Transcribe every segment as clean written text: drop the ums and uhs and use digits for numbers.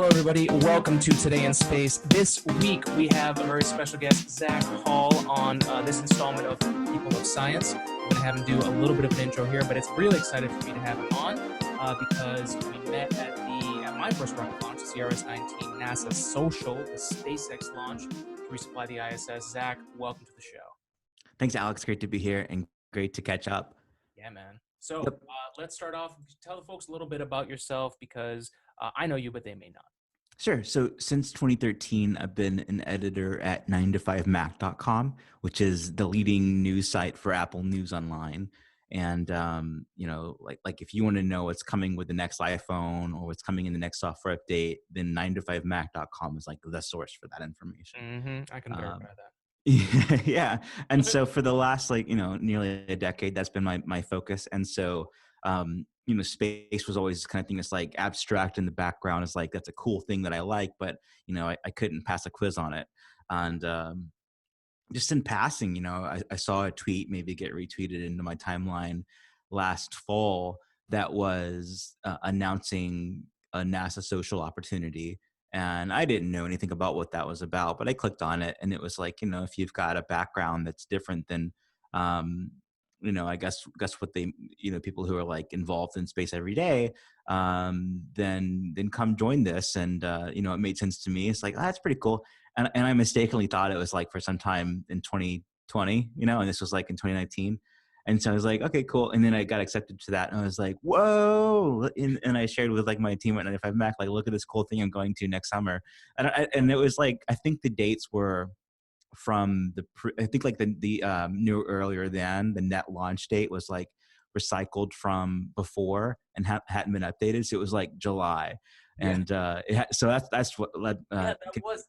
Hello, everybody. Welcome to Today in Space. This week, we have a very special guest, Zac Hall, on this installment of People of Science. I'm going to have him do a little bit of an intro here, but it's really excited for me to have him on because we met at my first rocket launch, the CRS-19 NASA Social, the SpaceX launch to resupply the ISS. Zac, welcome to the show. Thanks, Alex. Great to be here and great to catch up. Yeah, man. So let's start off. Tell the folks a little bit about yourself because I know you, but they may not. Sure. So since 2013, I've been an editor at 9to5mac.com, which is the leading news site for Apple News Online. And, like if you want to know what's coming with the next iPhone or what's coming in the next software update, then 9to5mac.com is like the source for that information. Mm-hmm. I can verify that. Yeah. And so for the last, nearly a decade, that's been my focus. And so, space was always kind of thing that's like abstract in the background. It's like, that's a cool thing that I like, but, I couldn't pass a quiz on it. And just in passing, I saw a tweet maybe get retweeted into my timeline last fall that was announcing a NASA social opportunity. And I didn't know anything about what that was about, but I clicked on it and it was like, if you've got a background that's different than, I guess what they, people who are like involved in space every day, then come join this. And, it made sense to me. It's like, that's pretty cool. And I mistakenly thought it was like for some time in 2020, and this was like in 2019. And so I was like, okay, cool. And then I got accepted to that. And I was like, whoa. And I shared with like my team at 9to5mac, like, look at this cool thing I'm going to next summer. And it was like, I think the dates were from the new earlier than the net launch date was like recycled from before and hadn't been updated. So it was like July. Yeah. And so that's what led.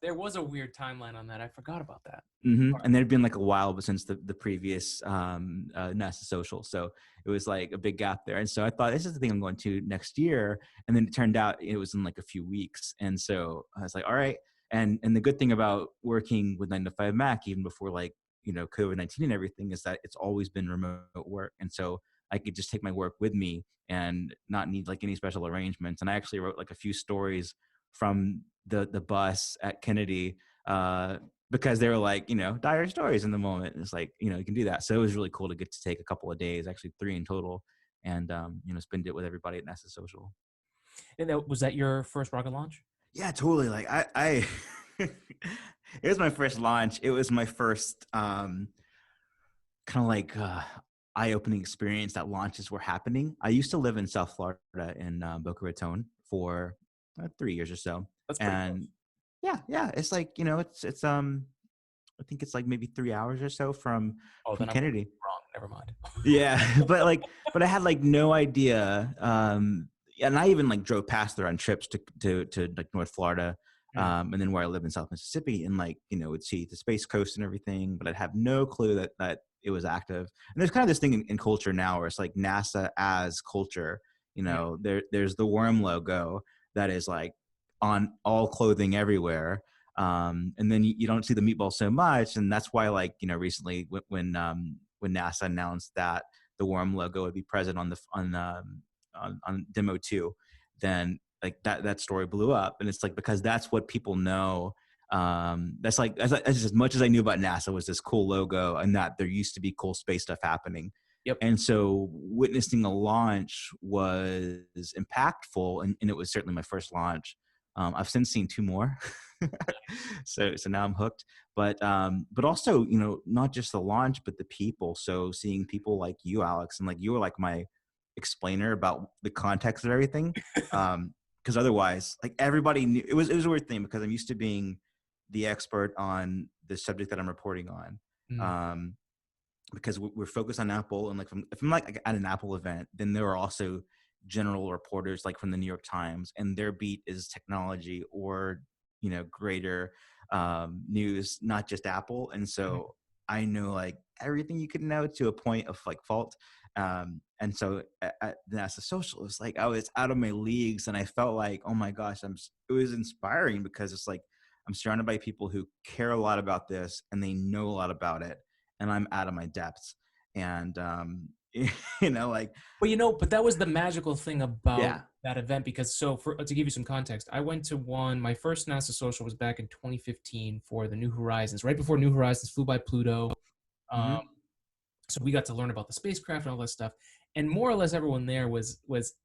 There was a weird timeline on that. I forgot about that. Mm-hmm. And there'd been like a while since the previous NASA social, so it was like a big gap there. And so I thought, this is the thing I'm going to next year. And then it turned out it was in like a few weeks. And so I was like, all right. And the good thing about working with 9to5mac, even before like COVID-19 and everything, is that it's always been remote work. And so I could just take my work with me and not need like any special arrangements. And I actually wrote like a few stories from the bus at Kennedy because they were like, dire stories in the moment. And it's like, you can do that. So it was really cool to get to take a couple of days, actually 3 in total, and, spend it with everybody at NASA Social. And was that your first rocket launch? Yeah, totally. Like I it was my first launch. It was my first kind of like eye-opening experience that launches were happening. I used to live in South Florida in Boca Raton for 3 years or so. That's pretty close. Yeah. It's like, it's I think it's like maybe 3 hours or so from Kennedy. I'm wrong. Never mind. Yeah. but I had like no idea. And I even like drove past there on trips to like North Florida. And then where I live in South Mississippi and like, would see the Space Coast and everything, but I'd have no clue that it was active. And there's kind of this thing in culture now where it's like NASA as culture, there's the worm logo that is like on all clothing everywhere. And then you don't see the meatball so much. And that's why like, recently when NASA announced that the worm logo would be present on demo 2, then like that story blew up. And it's like, because that's what people know. That's as much as I knew about NASA was this cool logo and that there used to be cool space stuff happening. Yep. And so witnessing a launch was impactful, and it was certainly my first launch. I've since seen 2 more. so now I'm hooked, but also, not just the launch, but the people. So seeing people like you, Alex, and like you were like my explainer about the context of everything. Because otherwise, like everybody knew it was a weird thing because I'm used to being the expert on the subject that I'm reporting on. Because we're focused on Apple, and like if I'm like at an Apple event, then there are also general reporters like from the New York Times, and their beat is technology or greater news, not just Apple. And so I know like everything you could know to a point of like fault. And so at NASA Social, it was like I was out of my leagues, and I felt like, oh my gosh, it was inspiring because it's like I'm surrounded by people who care a lot about this and they know a lot about it, and I'm out of my depths. And you know, like, But that was the magical thing about yeah. that event because to give you some context, I went to my first NASA social was back in 2015 for the New Horizons, right before New Horizons flew by Pluto. Um, Hmm. so we got to learn about the spacecraft and all that stuff. And more or less everyone there was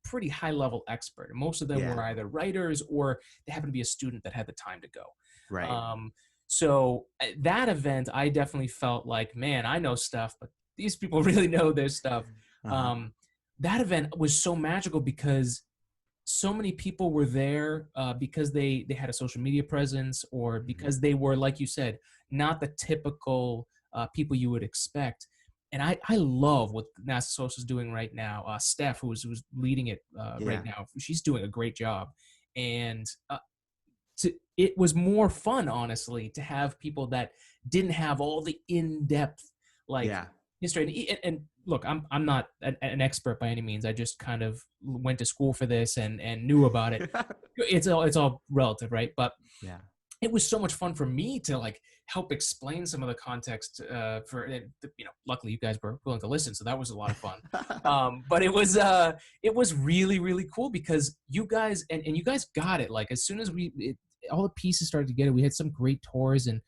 pretty high level expert. And most of them Yeah. were either writers or they happened to be a student that had the time to go. Right. Um, so at that event, I definitely felt like, man, I know stuff, but these people really know their stuff. Uh-huh. Um, that event was so magical because so many people were there because they had a social media presence or Hmm. because they were, like you said, not the typical people you would expect. And I love what NASA Social is doing right now. Steph, who's leading it right Yeah. now, she's doing a great job. And it was more fun, honestly, to have people that didn't have all the in-depth like Yeah. history. And look, I'm not an expert by any means. I just kind of went to school for this and knew about it. It's all relative, right? But Yeah. it was so much fun for me to like help explain some of the context luckily you guys were willing to listen, so that was a lot of fun. But it was really really cool because you guys and you guys got it like as soon as all the pieces started together. We had some great tours and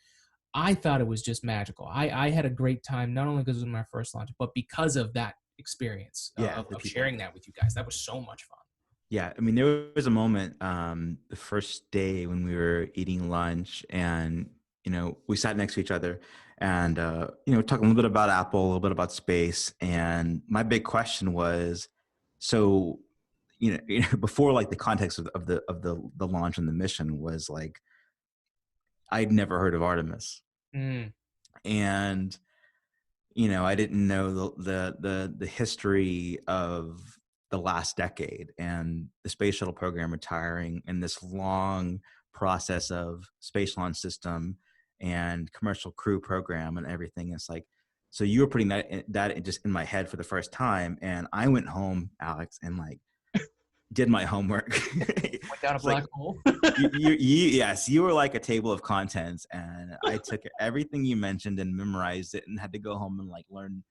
I thought it was just magical. I had a great time, not only because it was my first launch but because of that experience Yeah. of The people. sharing that with you guys. That was so much fun. Yeah, I mean, there was a moment the first day when we were eating lunch, and we sat next to each other, and talking a little bit about Apple, a little bit about space, and my big question was, so before like the context of the launch and the mission was like I'd never heard of Artemis, Mm. and I didn't know the history of the last decade and the space shuttle program retiring and this long process of space launch system and commercial crew program and everything. It's like, so you were putting that just in my head for the first time, and I went home, Alex, and like did my homework. Went down a It's like black hole. yes, you were like a table of contents, and I took everything you mentioned and memorized it, and had to go home and like learn.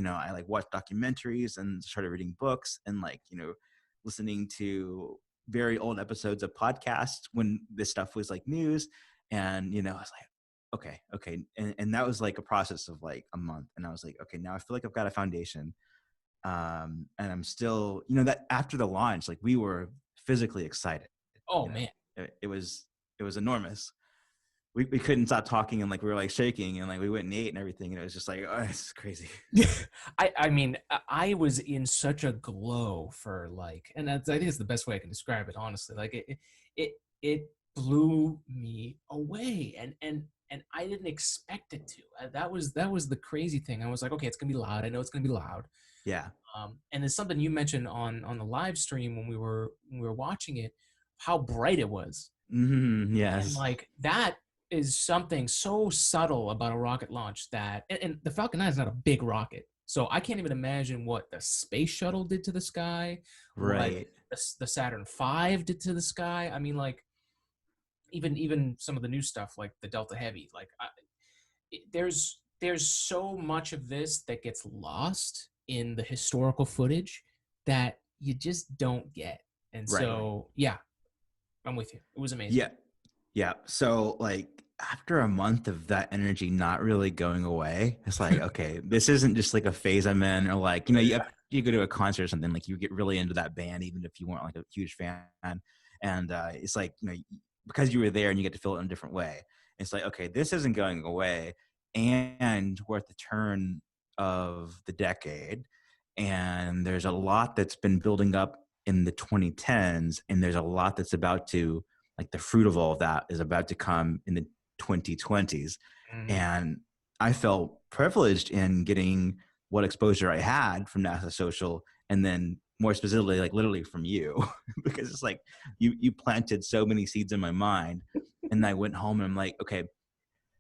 I like watched documentaries and started reading books and like listening to very old episodes of podcasts when this stuff was like news, and I was like, okay, and that was like a process of like a month, and I was like, okay, now I feel like I've got a foundation, and I'm still, that after the launch, like we were physically excited. Oh man. It was enormous. We couldn't stop talking, and like we were like shaking, and like we went and ate and everything, and it was just like, oh, this is crazy. I mean, I was in such a glow for like, and I think it's the best way I can describe it, honestly. Like it blew me away, and I didn't expect it to. That was the crazy thing. I was like, okay, it's gonna be loud. I know it's gonna be loud. Yeah. And there's something you mentioned on the live stream when we were watching it, how bright it was, and Yes. like that is something so subtle about a rocket launch that and the Falcon 9 is not a big rocket. So I can't even imagine what the space shuttle did to the sky, what Right. the Saturn V did to the sky. I mean, like even some of the new stuff like the Delta Heavy, like there's so much of this that gets lost in the historical footage that you just don't get. And Right. so yeah, I'm with you. It was amazing. Yeah. Yeah. So like after a month of that energy not really going away, it's like, okay, this isn't just like a phase I'm in, or like, you go to a concert or something, like you get really into that band, even if you weren't like a huge fan. And it's like, because you were there and you get to feel it in a different way. It's like, okay, this isn't going away. And we're at the turn of the decade. And there's a lot that's been building up in the 2010s. And there's a lot that's about to, like the fruit of all of that is about to come in the 2020s. Mhm. And I felt privileged in getting what exposure I had from NASA Social, and then more specifically, like literally from you, because it's like you planted so many seeds in my mind. And I went home and I'm like, okay,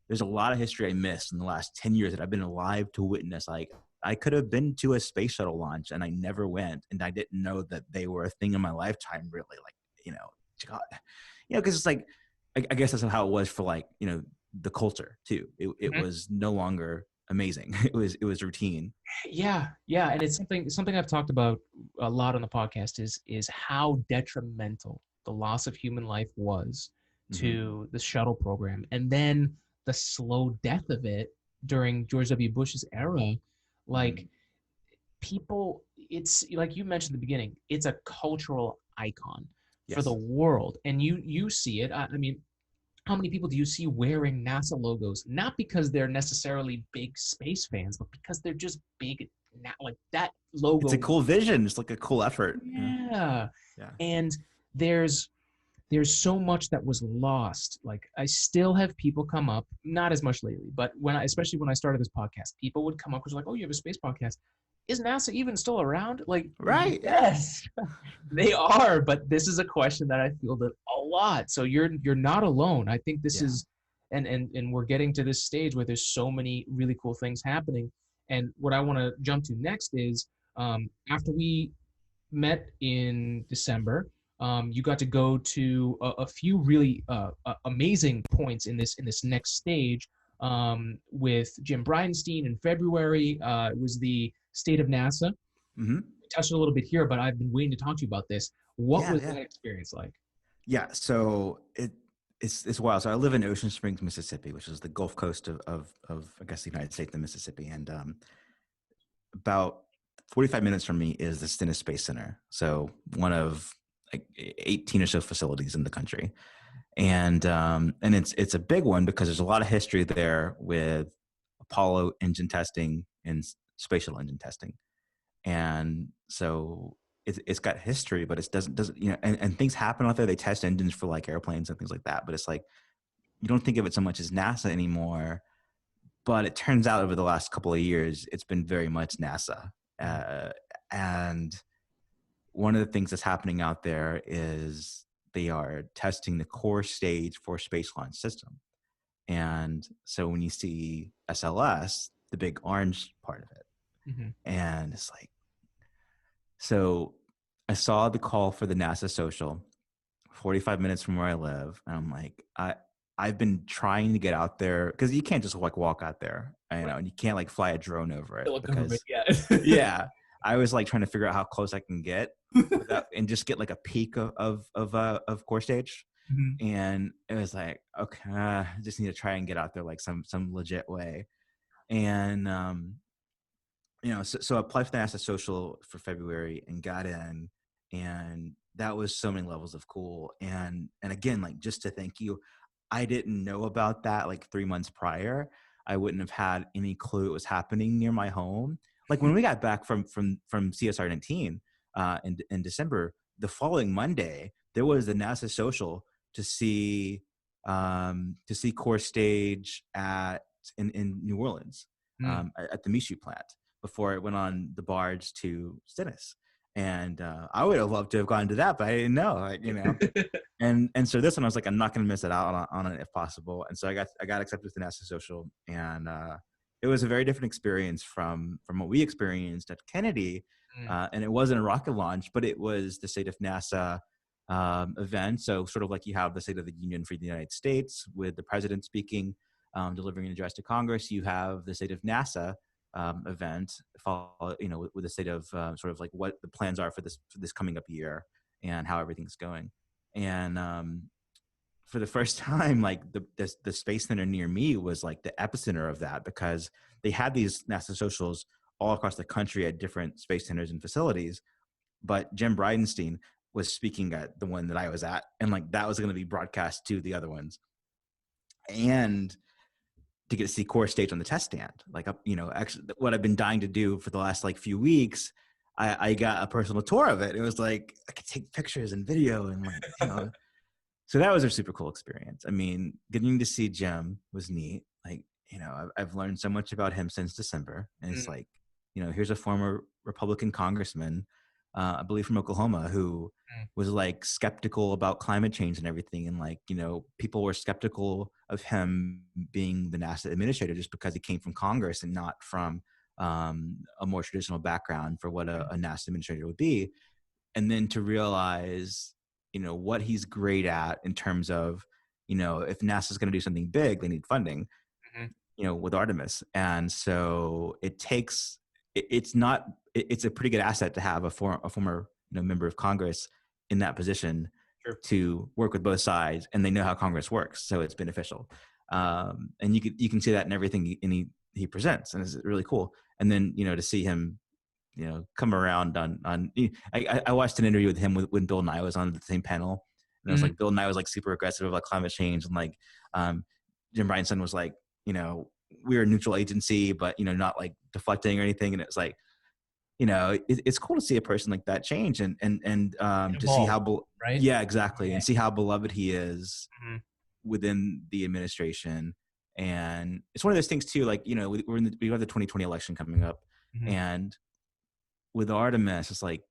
there's a lot of history I missed in the last 10 years that I've been alive to witness. Like I could have been to a space shuttle launch and I never went, and I didn't know that they were a thing in my lifetime, really. Like, God, because it's like, I guess that's how it was for like, the culture too. It Mhm. was no longer amazing. It was routine. Yeah, yeah, and it's something I've talked about a lot on the podcast is how detrimental the loss of human life was Hmm. to the shuttle program, and then the slow death of it during George W. Bush's era. Hmm. Like people, it's like you mentioned at the beginning, it's a cultural icon for the Yes. world, and you see it. I mean, how many people do you see wearing NASA logos? Not because they're necessarily big space fans, but because they're just big. Like that It's a logo. cool vision. It's like a cool effort. Yeah. Yeah. Yeah. And there's there's so much that was lost. Like I still have people come up, not as much lately, but especially when I started this podcast, people would come up because like, oh, you have a space podcast. Is NASA even still around? Like, Right. Yeah. yes, they are. But this is a question that I feel that a lot. So you're not alone. I think this Yeah. is, and we're getting to this stage where there's so many really cool things happening. And what I want to jump to next is after we met in December. You got to go to a few really amazing points in this next stage with Jim Bridenstein in February. It was the state of NASA. Hmm. We touched a little bit here, but I've been waiting to talk to you about this. What Yeah. was Yeah. that experience like? Yeah. So it's wild. So I live in Ocean Springs, Mississippi, which is the Gulf Coast of I guess the United States and Mississippi, and about 45 minutes from me is the Stennis Space Center. So one of like 18 or so facilities in the country, and it's a big one because there's a lot of history there with Apollo engine testing and space shuttle engine testing, and so it's got history, but it doesn't and things happen out there. They test engines for like airplanes and things like that, but it's like you don't think of it so much as NASA anymore. But it turns out over the last couple of years, it's been very much NASA. Uh, and one of the things that's happening out there is they are testing the core stage for space launch system. And so when you see SLS, the big orange part of it, Mm-hmm. and it's like, so I saw the call for the NASA social 45 minutes from where I live. And I'm like, I've been trying to get out there because you can't just like walk out there, Right. and you can't like fly a drone over it Still a government, because yeah. yeah, I was like trying to figure out how close I can get without and just get like a peek of core stage. Mhm. And it was like, okay, I just need to try and get out there like some legit way. And so I applied for the NASA Social for February and got in, and that was so many levels of cool. And again, like just to thank you, I didn't know about that like 3 months prior. I wouldn't have had any clue it was happening near my home. Like when we got back from CSR-19 in December, the following Monday there was the NASA Social to see Core Stage in New Orleans Mm. at the Michoud plant before it went on the barge to Stennis. And I would have loved to have gone to that, but I didn't know, And so this one, I was like, I'm not going to miss it out on it if possible. And so I got accepted to the NASA Social, and it was a very different experience from what we experienced at Kennedy. Mm. And it wasn't a rocket launch, but it was the State of NASA event. So sort of like you have the State of the Union for the United States with the president speaking, delivering an address to Congress. You have the State of NASA event, with the state of sort of like what the plans are for this coming up year and how everything's going. And for the first time, like the space center near me was like the epicenter of that because they had these NASA socials all across the country at different space centers and facilities. But Jim Bridenstein was speaking at the one that I was at, and like that was going to be broadcast to the other ones. And to get to see Core Stage on the test stand. Like, actually what I've been dying to do for the last like few weeks, I got a personal tour of it. It was like, I could take pictures and video and so that was a super cool experience. I mean, getting to see Jim was neat. Like, I've learned so much about him since December. And it's Mm. like, here's a former Republican congressman, I believe from Oklahoma, who Mm. was like skeptical about climate change and everything. And like, people were skeptical of him being the NASA administrator just because he came from Congress and not from a more traditional background for what a NASA administrator would be. And then to realize, what he's great at in terms of, if NASA's going to do something big, they need funding. Mhm. with Artemis. And so it's not, it's a pretty good asset to have a former member of Congress in that position Sure. to work with both sides, and they know how Congress works, so it's beneficial. And you can see that in everything he presents, and it's really cool. And then to see him come around on I watched an interview with him when Bill Nye was on the same panel, and it was like Bill Nye was like super aggressive about climate change, and like Jim Bridenstein was like, we're a neutral agency, but not like deflecting or anything. And it's like, it's cool to see a person like that change, and to see Evolve, how right? yeah, exactly, Yeah. and see how beloved he is Mm-hmm. within the administration. And it's one of those things too, like we have the 2020 election coming up, Mm-hmm. and with Artemis, it's like,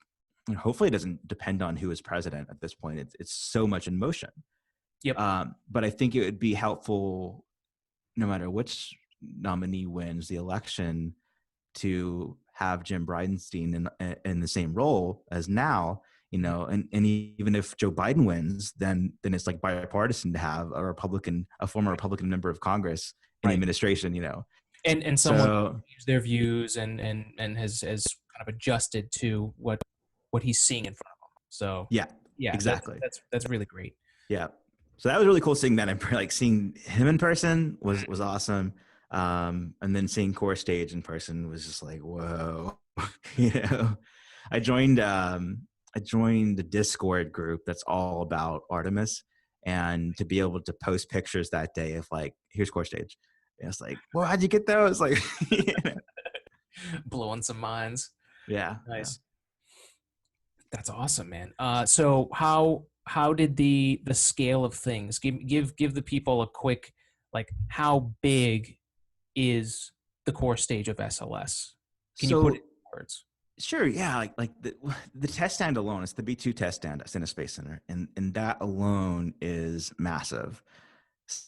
hopefully it doesn't depend on who is president at this point. It's so much in motion. Yep. But I think it would be helpful, no matter which nominee wins the election, to have Jim Bridenstein in the same role as now, and even if Joe Biden wins, then it's like bipartisan to have a former Republican member of Congress in the administration, And someone So who use their views and has kind of adjusted to what he's seeing in front of him. So yeah, yeah, exactly. that's really great. Yeah. So that was really cool seeing that, and like seeing him in person was awesome. And then seeing Core Stage in person was just like, whoa. I joined the Discord group that's all about Artemis, and to be able to post pictures that day of like, here's Core Stage. And it's like, well, how'd you get those? Like, Blowing some minds. yeah. Nice. That's awesome, man. So how did the scale of things give the people a quick, like, how big is the core stage of SLS? Can you put it in words? Sure, yeah. Like the test stand alone, it's the B2 test stand that's in a Space Center, and that alone is massive.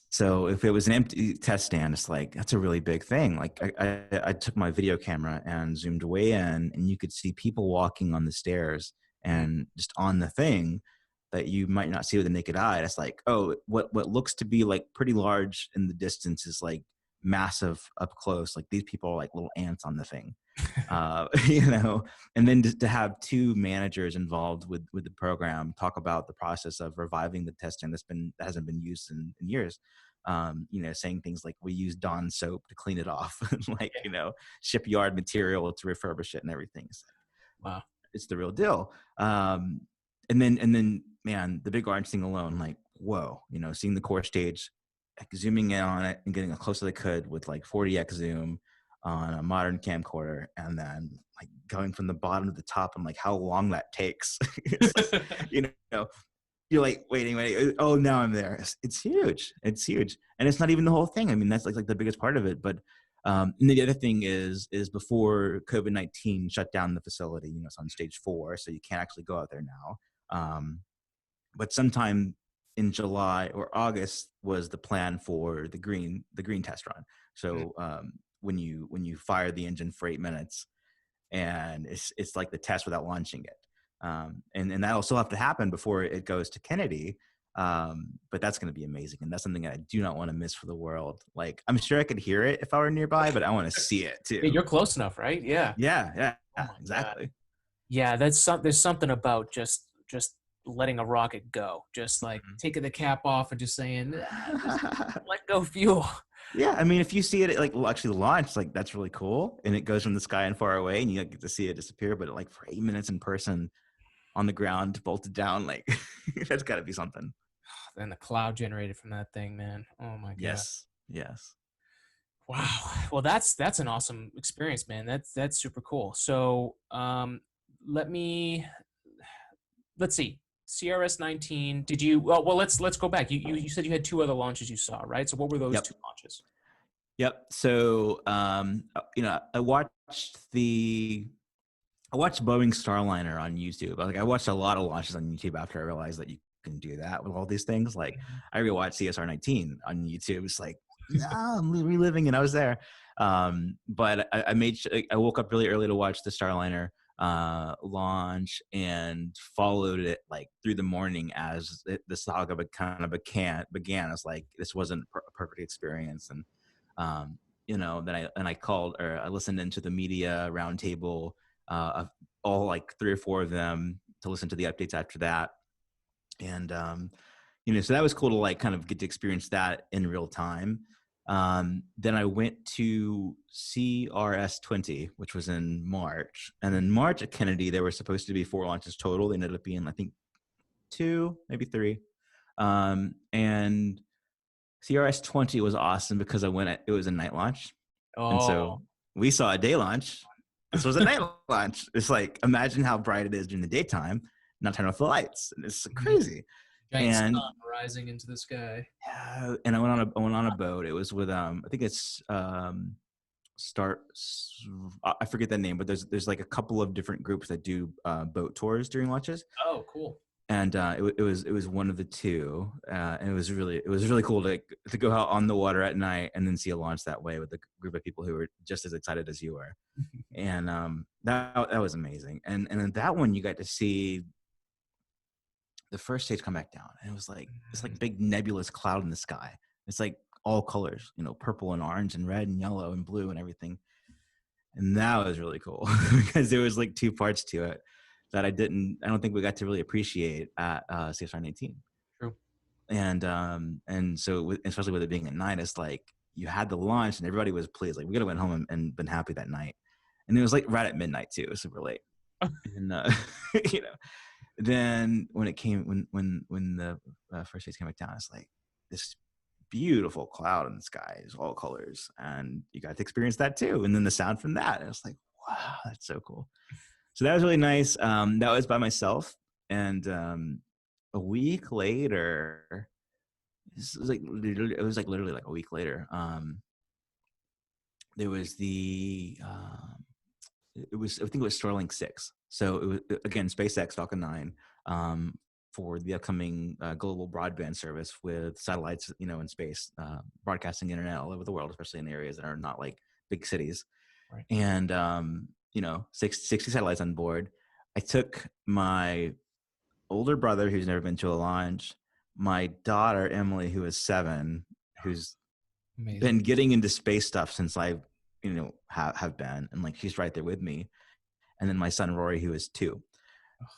So if it was an empty test stand, it's like, that's a really big thing. Like I took my video camera and zoomed way in, and you could see people walking on the stairs and just on the thing that you might not see with the naked eye. It's like, oh, what looks to be like pretty large in the distance is like massive up close. Like, these people are like little ants on the thing. And then to have two managers involved with the program talk about the process of reviving the testing that hasn't been used in years. Saying things like, we use Dawn soap to clean it off, like, shipyard material to refurbish it and everything. It's like, Wow. it's the real deal. And then, man, the big orange thing alone, like, whoa, seeing the core stage, like, zooming in on it and getting as close as I could with like 40x zoom on a modern camcorder, and then like going from the bottom to the top, and like how long that takes. It's like, you're like, waiting. Oh, now I'm there. It's huge. It's huge. And it's not even the whole thing. I mean, that's like the biggest part of it. But and the other thing is before COVID-19 shut down the facility, it's on stage 4, so you can't actually go out there now. But sometime in July or August was the plan for the green test run. So when you fire the engine for 8 minutes, and it's like the test without launching it. And that'll still have to happen before it goes to Kennedy. But that's going to be amazing. And that's something I do not want to miss for the world. Like, I'm sure I could hear it if I were nearby, but I want to see it too. Yeah, you're close enough, right? Yeah. Yeah, Oh exactly. God. Yeah, there's something about just letting a rocket go, just like taking the cap off and just saying, just let go fuel. Yeah, I mean, if you see it like actually launch, like, that's really cool, and it goes from the sky and far away, and you get to see it disappear. But like for 8 minutes in person, on the ground, bolted down, like, that's got to be something. And the cloud generated from that thing, man. Oh my God. Yes. Wow. Well, that's an awesome experience, man. That's super cool. So, let's see. CRS-19. Did you? Well, let's go back. You said you had 2 other launches you saw, right? So what were those 2 launches? Yep. So, I watched Boeing Starliner on YouTube. Like, I watched a lot of launches on YouTube after I realized that you can do that with all these things. Like, I rewatched CSR-19 on YouTube. It's like, I'm reliving, and I was there. But I woke up really early to watch the Starliner launch, and followed it like through the morning as the saga kind of began. I was like, this wasn't a perfect experience, and then I called, or I listened into the media roundtable, of all like 3 or 4 of them, to listen to the updates after that. And so that was cool to like kind of get to experience that in real time. Then I went to CRS-20, which was in March, and in March at Kennedy there were supposed to be 4 launches total. They ended up being, I think, 2, maybe 3. And CRS-20 was awesome because it was a night launch, and Oh, so we saw a day launch. This was a night launch. It's like, imagine how bright it is during the daytime, not turn off the lights. And it's crazy. giant sun And rising into the sky. and I went on a boat. It was with I think it's start I forget the name, but there's like a couple of different groups that do boat tours during launches. Oh, cool. And it was one of the two, and it was really cool to go out on the water at night and then see a launch that way with a group of people who were just as excited as you were. And that was amazing. And in that one, you got to see the first stage come back down, and it was like this like big nebulous cloud in the sky. It's like all colors, purple and orange and red and yellow and blue and everything. And that was really cool because there was like 2 parts to it that I don't think we got to really appreciate at CSR-19. True. And so especially with it being at night, it's like you had the launch and everybody was pleased. Like, we could have went home and been happy that night. And it was like right at midnight too. It was super late. And then when the first stage came back down, it's like this beautiful cloud in the sky, is all colors, and you got to experience that too. And then the sound from that, and it's like, wow, that's so cool. So that was really nice. That was by myself, and a week later, it was like literally like a week later. There was I think it was Starlink 6. So it was, again, SpaceX Falcon 9, for the upcoming global broadband service with satellites, in space, broadcasting internet all over the world, especially in areas that are not like big cities. Right. And 60 satellites on board. I took my older brother, who's never been to a launch, my daughter Emily, who is 7, who's Amazing. been getting into space stuff since I have been, and like she's right there with me. And then my son Rory, who is 2.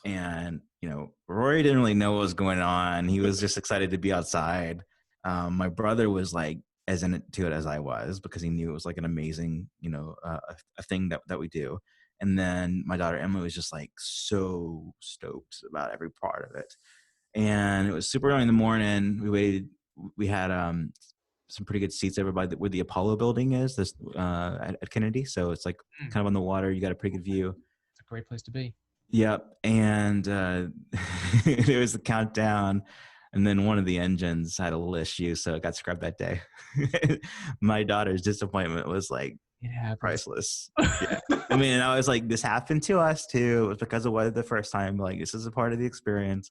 And Rory didn't really know what was going on. He was just excited to be outside. My brother was like as into it as I was, because he knew it was like an amazing a thing that we do. And then my daughter Emily was just like so stoked about every part of it. And it was super early in the morning. We had some pretty good seats over by where the Apollo building is, this at Kennedy. So it's like kind of on the water. You got a pretty good view. It's a great place to be. Yep. And it was the countdown, and then one of the engines had a little issue, so it got scrubbed that day. My daughter's disappointment was like priceless. Yeah. I mean, I was like, this happened to us too. It was because of weather the first time. Like, this is a part of the experience,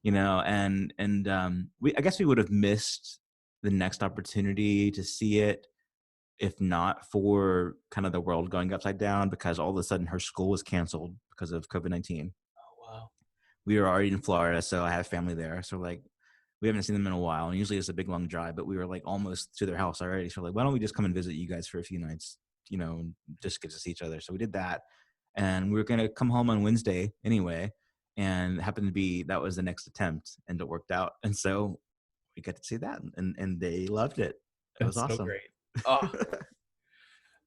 and I guess we would have missed the next opportunity to see it if not for kind of the world going upside down, because all of a sudden her school was canceled because of COVID-19. Oh, wow. We were already in Florida, so I have family there. So like, we haven't seen them in a while, and usually it's a big long drive, but we were like almost to their house already. So like, why don't we just come and visit you guys for a few nights, and just get to see each other. So we did that, and we were going to come home on Wednesday anyway, and it happened to be that was the next attempt, and it worked out. And so we got to see that, and they loved it. It was awesome. So great. Oh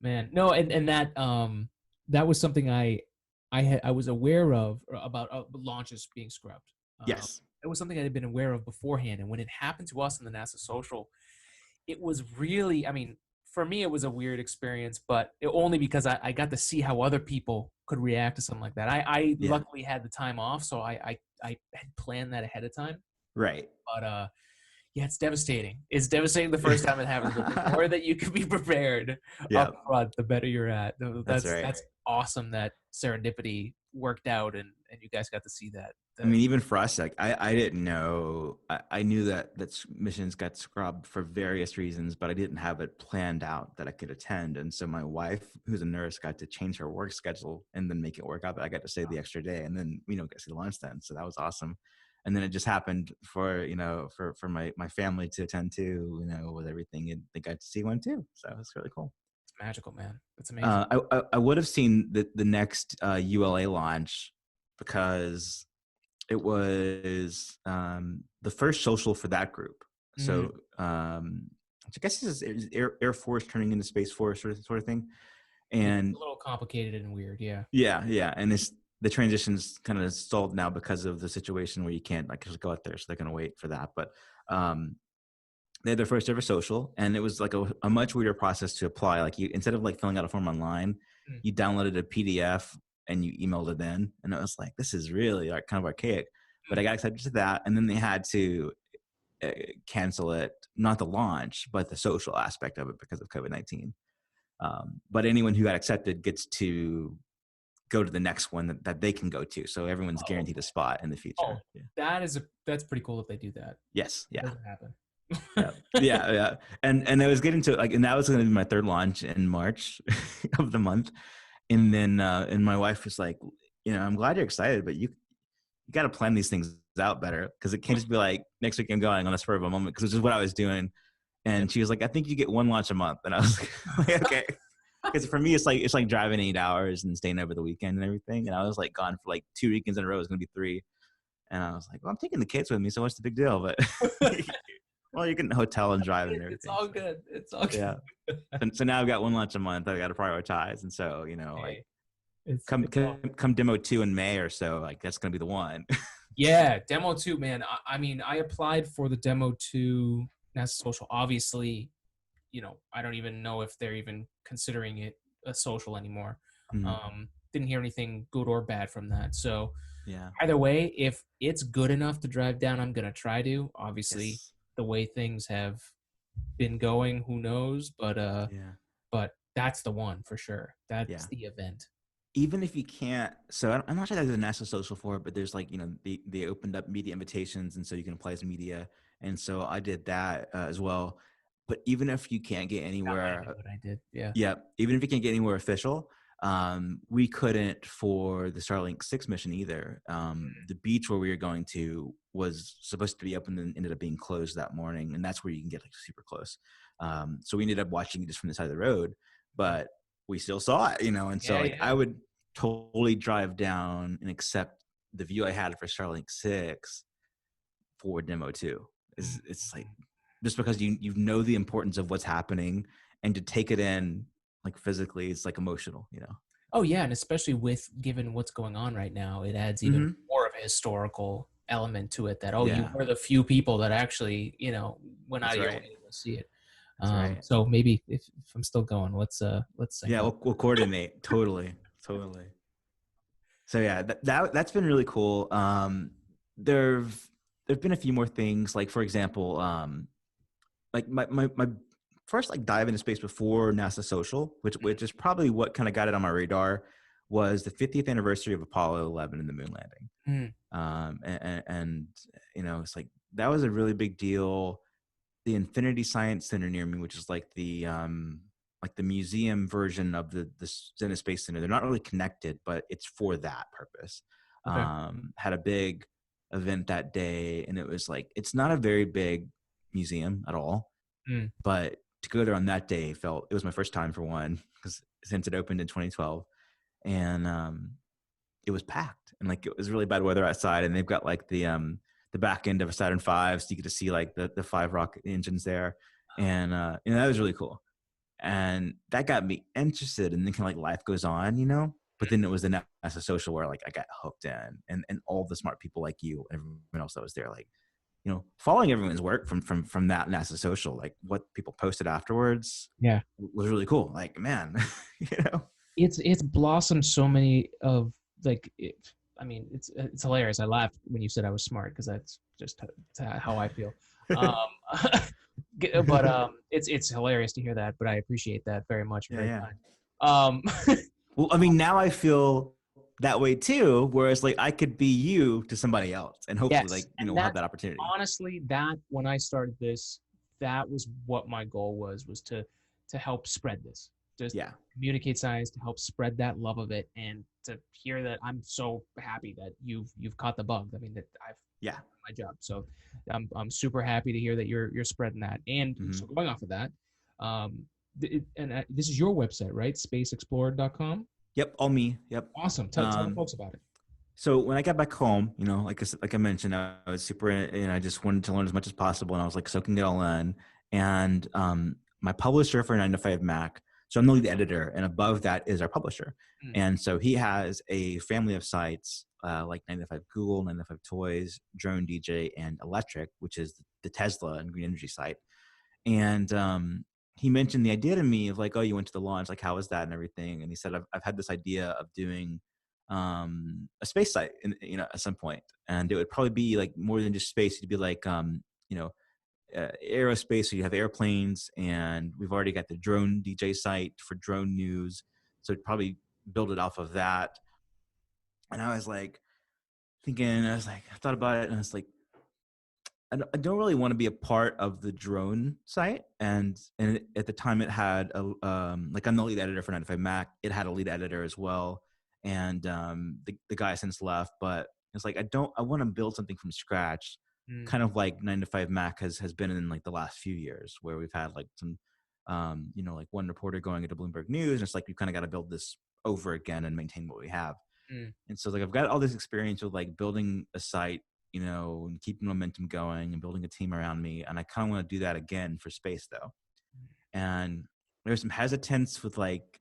man, no, and that that was something I was aware of about launches being scrubbed. Yes, it was something I had been aware of beforehand, and when it happened to us in the NASA social, it was really, I mean, for me it was a weird experience, but only because I got to see how other people could react to something like that. I luckily had the time off, so I had planned that ahead of time. Right. But yeah, it's devastating. It's devastating the first time it happens, but the more that you can be prepared up front, the better you're at. That's right. That's awesome that serendipity worked out and you guys got to see that. I mean, even for us, like I didn't know. I knew that missions got scrubbed for various reasons, but I didn't have it planned out that I could attend. And so my wife, who's a nurse, got to change her work schedule and then make it work out. But I got to stay the extra day, and then get to see the launch then. So that was awesome. And then it just happened for, for my family to attend to, with everything, and they got to see one too. So it's really cool. It's magical, man. It's amazing. I would have seen the next ULA launch because it was the first social for that group. So which I guess this is Air Force turning into Space Force sort of thing. And It's a little complicated and weird, yeah. yeah. And the transition's kind of stalled now because of the situation where you can't like just go out there. So they're going to wait for that. But they had their first ever social, and it was like a much weirder process to apply. Like you, instead of like filling out a form online, you downloaded a PDF and you emailed it in. And it was like, this is really like kind of archaic, but I got accepted to that. And then they had to cancel it, not the launch, but the social aspect of it because of COVID-19. But anyone who got accepted gets to go to the next one that they can go to. So everyone's guaranteed a spot in the future. That's pretty cool if they do that. Yes. Yeah. It doesn't happen. Yeah. And I was getting to like, and that was going to be my third launch in March of the month. And then, and my wife was like, I'm glad you're excited, but you got to plan these things out better, because it can't just be like, next week I'm going on a spur of a moment, because it's just what I was doing. And she was like, I think you get one launch a month. And I was like, okay. Because for me, it's like driving 8 hours and staying over the weekend and everything. And I was like gone for like 2 weekends in a row. It was going to be 3. And I was like, well, I'm taking the kids with me, so what's the big deal? But well, you can hotel and drive and everything. It's all good. It's all good. Yeah. So now I've got one launch a month. I've got to prioritize. And so, like come demo 2 in May or so, like that's going to be the one. Yeah. Demo 2, man. I mean, I applied for the Demo 2 NASA social. Obviously, I don't even know if they're even considering it a social anymore. Didn't hear anything good or bad from that. So yeah, either way, if it's good enough to drive down, I'm going to try to. Obviously, yes. The way things have been going, who knows? But that's the one for sure. That's the event. Even if you can't, so I'm not sure that there's a NASA social for it, but there's like, they opened up media invitations, and so you can apply as media. And so I did that as well. But even if you can't get anywhere, what I did, yeah. Even if you can't get anywhere official, we couldn't for the Starlink 6 mission either. The beach where we were going to was supposed to be open and ended up being closed that morning, and that's where you can get like super close. So we ended up watching it just from the side of the road, but we still saw it, and so I would totally drive down and accept the view I had for Starlink 6 for Demo 2. It's like, just because you know the importance of what's happening, and to take it in like physically, it's like emotional, Oh yeah, and especially given what's going on right now, it adds even more of a historical element to it. That you were the few people that actually went out of your way to see it. So maybe if I'm still going, let's say we'll coordinate. totally. So yeah, that's been really cool. There've been a few more things, like for example, like my first like dive into space before NASA social, which is probably what kind of got it on my radar, was the 50th anniversary of Apollo 11 and the moon landing. And it's like, that was a really big deal. The Infinity Science Center near me, which is like the museum version of the Zenit Space Center. They're not really connected, but it's for that purpose. Okay. Had a big event that day, and it was like, it's not a very big museum at all, but to go there on that day, it was my first time for one, because since it opened in 2012, and it was packed, and like it was really bad weather outside, and they've got like the back end of a Saturn V, so you get to see like the 5 rocket engines there, and that was really cool, and that got me interested, and then kind of like life goes on, But then it was the NASA social where like I got hooked in, and all the smart people like you and everyone else that was there, like, following everyone's work from that NASA social, like what people posted afterwards, was really cool. Like, man, it's blossomed so many of like. It's hilarious. I laughed when you said I was smart, because that's just how I feel. But it's hilarious to hear that. But I appreciate that very much. Very kind. Well, I mean, now I feel that way too, whereas like I could be you to somebody else, and hopefully we'll have that opportunity. Honestly, when I started this, that was what my goal was to help spread this, just Yeah. communicate science, to help spread that love of it, and to hear that, I'm so happy that you've caught the bug. I mean, that I've Yeah. my job. So I'm super happy to hear that you're spreading that. And Hmm. so going off of that, this is your website, right? Spaceexplorer.com. Yep. All me. Yep. Awesome. Tell the Um, folks about it. So when I got back home, like I mentioned, I was super, and I just wanted to learn as much as possible, and I was like soaking it all in. And my publisher for 9to5mac, so I'm the lead editor, and above that is our publisher. Mm, And so he has a family of sites like 9to5 Google, 9to5 Toys, Drone DJ, and Electric, which is the Tesla and green energy site. And he mentioned the idea to me of like, oh, you went to the launch, like how was that and everything. And he said, I've had this idea of doing a space site at some point, and it would probably be like more than just space. It'd be like you know aerospace, so you have airplanes, and we've already got the drone DJ site for drone news, so it'd probably build it off of that. And I was like I thought about it, and I was like, I don't really want to be a part of the drone site. And at the time, it had like, I'm the lead editor for 9to5mac. It had a lead editor as well, and the guy since left. But it's like, I want to build something from scratch, mm, kind of like 9to5mac has been in like the last few years, where we've had like some like one reporter going into Bloomberg News, and it's like we've kind of got to build this over again and maintain what we have. mm, And so like I've got all this experience with like building a site, and keeping momentum going and building a team around me. And I kind of want to do that again for space though. And there's some hesitance with like,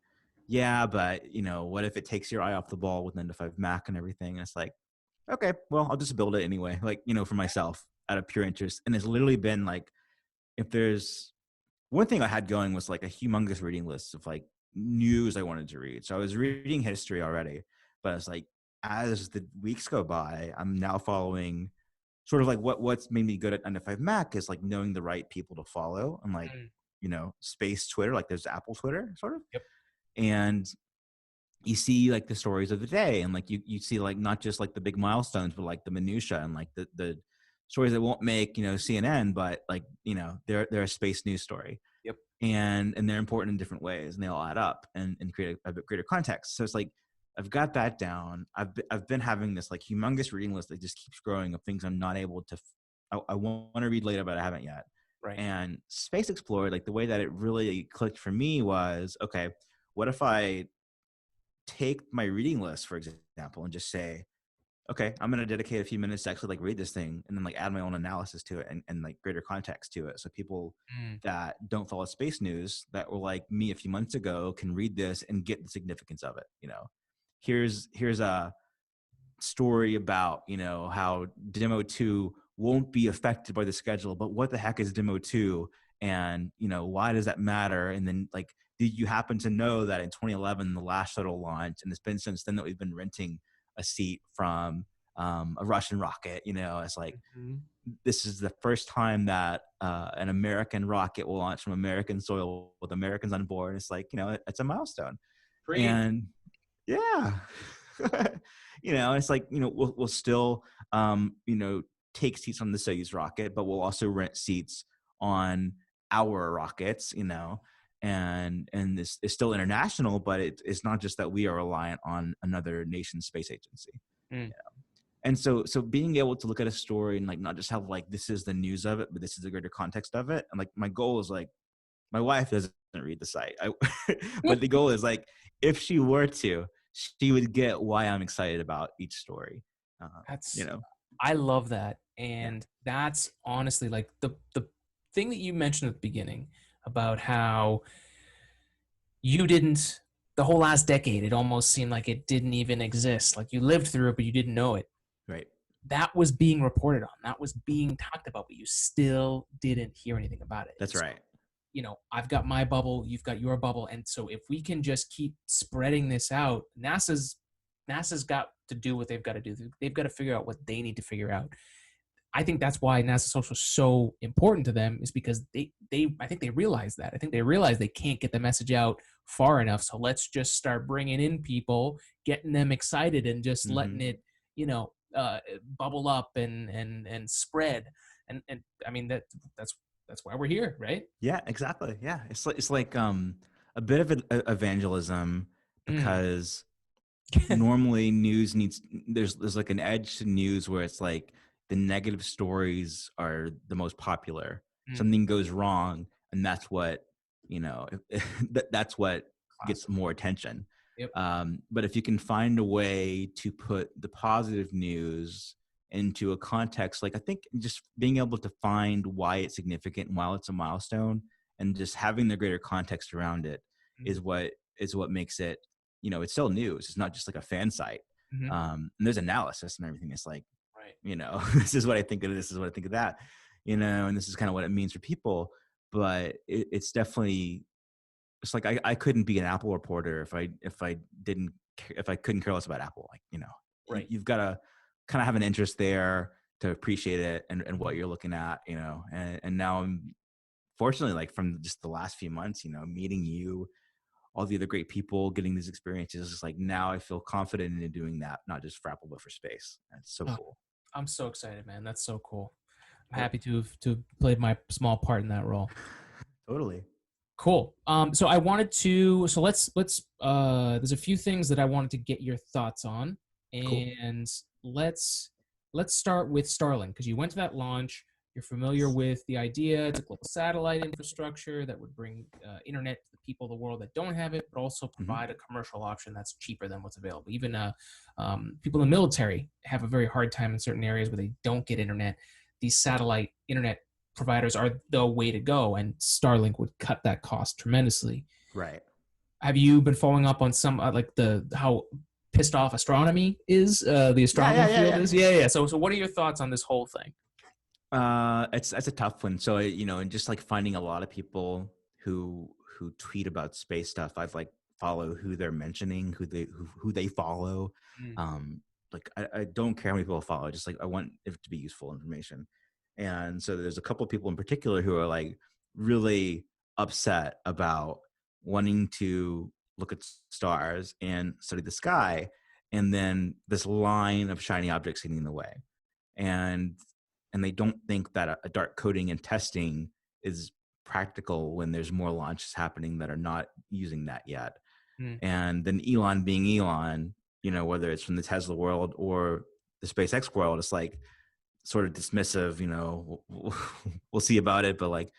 yeah, but what if it takes your eye off the ball with 9to5mac and everything? And it's like, okay, well, I'll just build it anyway, like, for myself out of pure interest. And it's literally been like, if there's one thing I had going was like a humongous reading list of like news I wanted to read. So I was reading history already, but it's like, as the weeks go by, I'm now following sort of like what's made me good at 9to5mac is like knowing the right people to follow, and like, mm. space Twitter, like there's Apple Twitter sort of. Yep. And you see like the stories of the day, and like you see like not just like the big milestones, but like the minutia, and like the stories that won't make CNN, but like they're a space news story, Yep. and they're important in different ways, and they all add up and create a bit greater context. So it's like I've got that down. I've been having this like humongous reading list that just keeps growing of things I'm not able to. I want to read later, but I haven't yet. Right. And Space Explorer, like the way that it really clicked for me was, okay, what if I take my reading list, for example, and just say, okay, I'm going to dedicate a few minutes to actually like read this thing, and then like add my own analysis to it, and like greater context to it. So people Mm, that don't follow space news that were like me a few months ago can read this and get the significance of it. Here's a story about, how Demo 2 won't be affected by the schedule, but what the heck is Demo 2? And, why does that matter? And then like, did you happen to know that in 2011, the last shuttle launched, and it's been since then that we've been renting a seat from a Russian rocket? It's like, mhm. this is the first time that an American rocket will launch from American soil with Americans on board. It's like, it's a milestone. Preach. And yeah. It's like, we'll still, take seats on the Soyuz rocket, but we'll also rent seats on our rockets, and this is still international, but it's not just that we are reliant on another nation's space agency. Mm. And so being able to look at a story and like not just have like, this is the news of it, but this is the greater context of it. And like, my goal is like, my wife doesn't read the site, but the goal is like, if she were to, she would get why I'm excited about each story. You That's know, I love that. yeah, And that's honestly like the thing that you mentioned at the beginning about how you didn't the whole last decade, it almost seemed like it didn't even exist. Like you lived through it, but you didn't know it. right. That was being reported on. That was being talked about, but you still didn't hear anything about it. That's right. I've got my bubble, you've got your bubble, and so if we can just keep spreading this out, NASA's got to do what they've got to do. They've got to figure out what they need to figure out. I think that's why NASA Social is so important to them, is because I think they realize that. I think they realize they can't get the message out far enough. So let's just start bringing in people, getting them excited, and just letting Hmm. it, bubble up and spread. And I mean that's why we're here, right? Yeah, exactly. Yeah, it's like a bit of evangelism, Mm. because normally news needs, there's like an edge to news where it's like the negative stories are the most popular. Mm. Something goes wrong, and that's what, that's what gets Classic. more attention. Yep. But if you can find a way to put the positive news into a context, like I think just being able to find why it's significant and why it's a milestone, and just having the greater context around it Mm. is what makes it, it's still news. It's not just like a fan site. Hmm. And there's analysis and everything. It's like, Right. this is what I think of this, is what I think of that, and this is kind of what it means for people. But it's definitely, it's like I couldn't be an Apple reporter if I couldn't care less about Apple. Like, Right. you've got to kind of have an interest there to appreciate it, and Mhm. what you're looking at, and now I'm fortunately, like, from just the last few months, meeting you, all the other great people, getting these experiences. It's like now I feel confident in doing that, not just for Apple, but for space. That's so Oh, cool. I'm so excited, man. That's so cool. I'm Yep. happy to have played my small part in that role. Totally. Cool. So I wanted to. So There's a few things that I wanted to get your thoughts on, Cool. and let's start with Starlink because you went to that launch. You're familiar with the idea. It's a global satellite infrastructure that would bring internet to the people of the world that don't have it, but also Hmm. provide a commercial option that's cheaper than what's available. Even people in the military have a very hard time in certain areas where they don't get internet. These satellite internet providers are the way to go, and Starlink would cut that cost tremendously. Right. Have you been following up on some like the how pissed off astronomy is, the Yeah. astronomy Yeah. Yeah. field Yeah. is? Yeah. So what are your thoughts on this whole thing? It's that's a tough one. So, and just like finding a lot of people who tweet about space stuff. I've like follow who they're mentioning, who they follow. Mm. Um, like I don't care how many people follow. Just like I want it to be useful information. And so there's a couple of people in particular who are like really upset about wanting to look at stars and study the sky, and then this line of shiny objects getting in the way. And they don't think that a dark coding and testing is practical when there's more launches happening that are not using that yet. Mm. And then Elon being Elon, whether it's from the Tesla world or the SpaceX world, it's like sort of dismissive, we'll see about it. But like,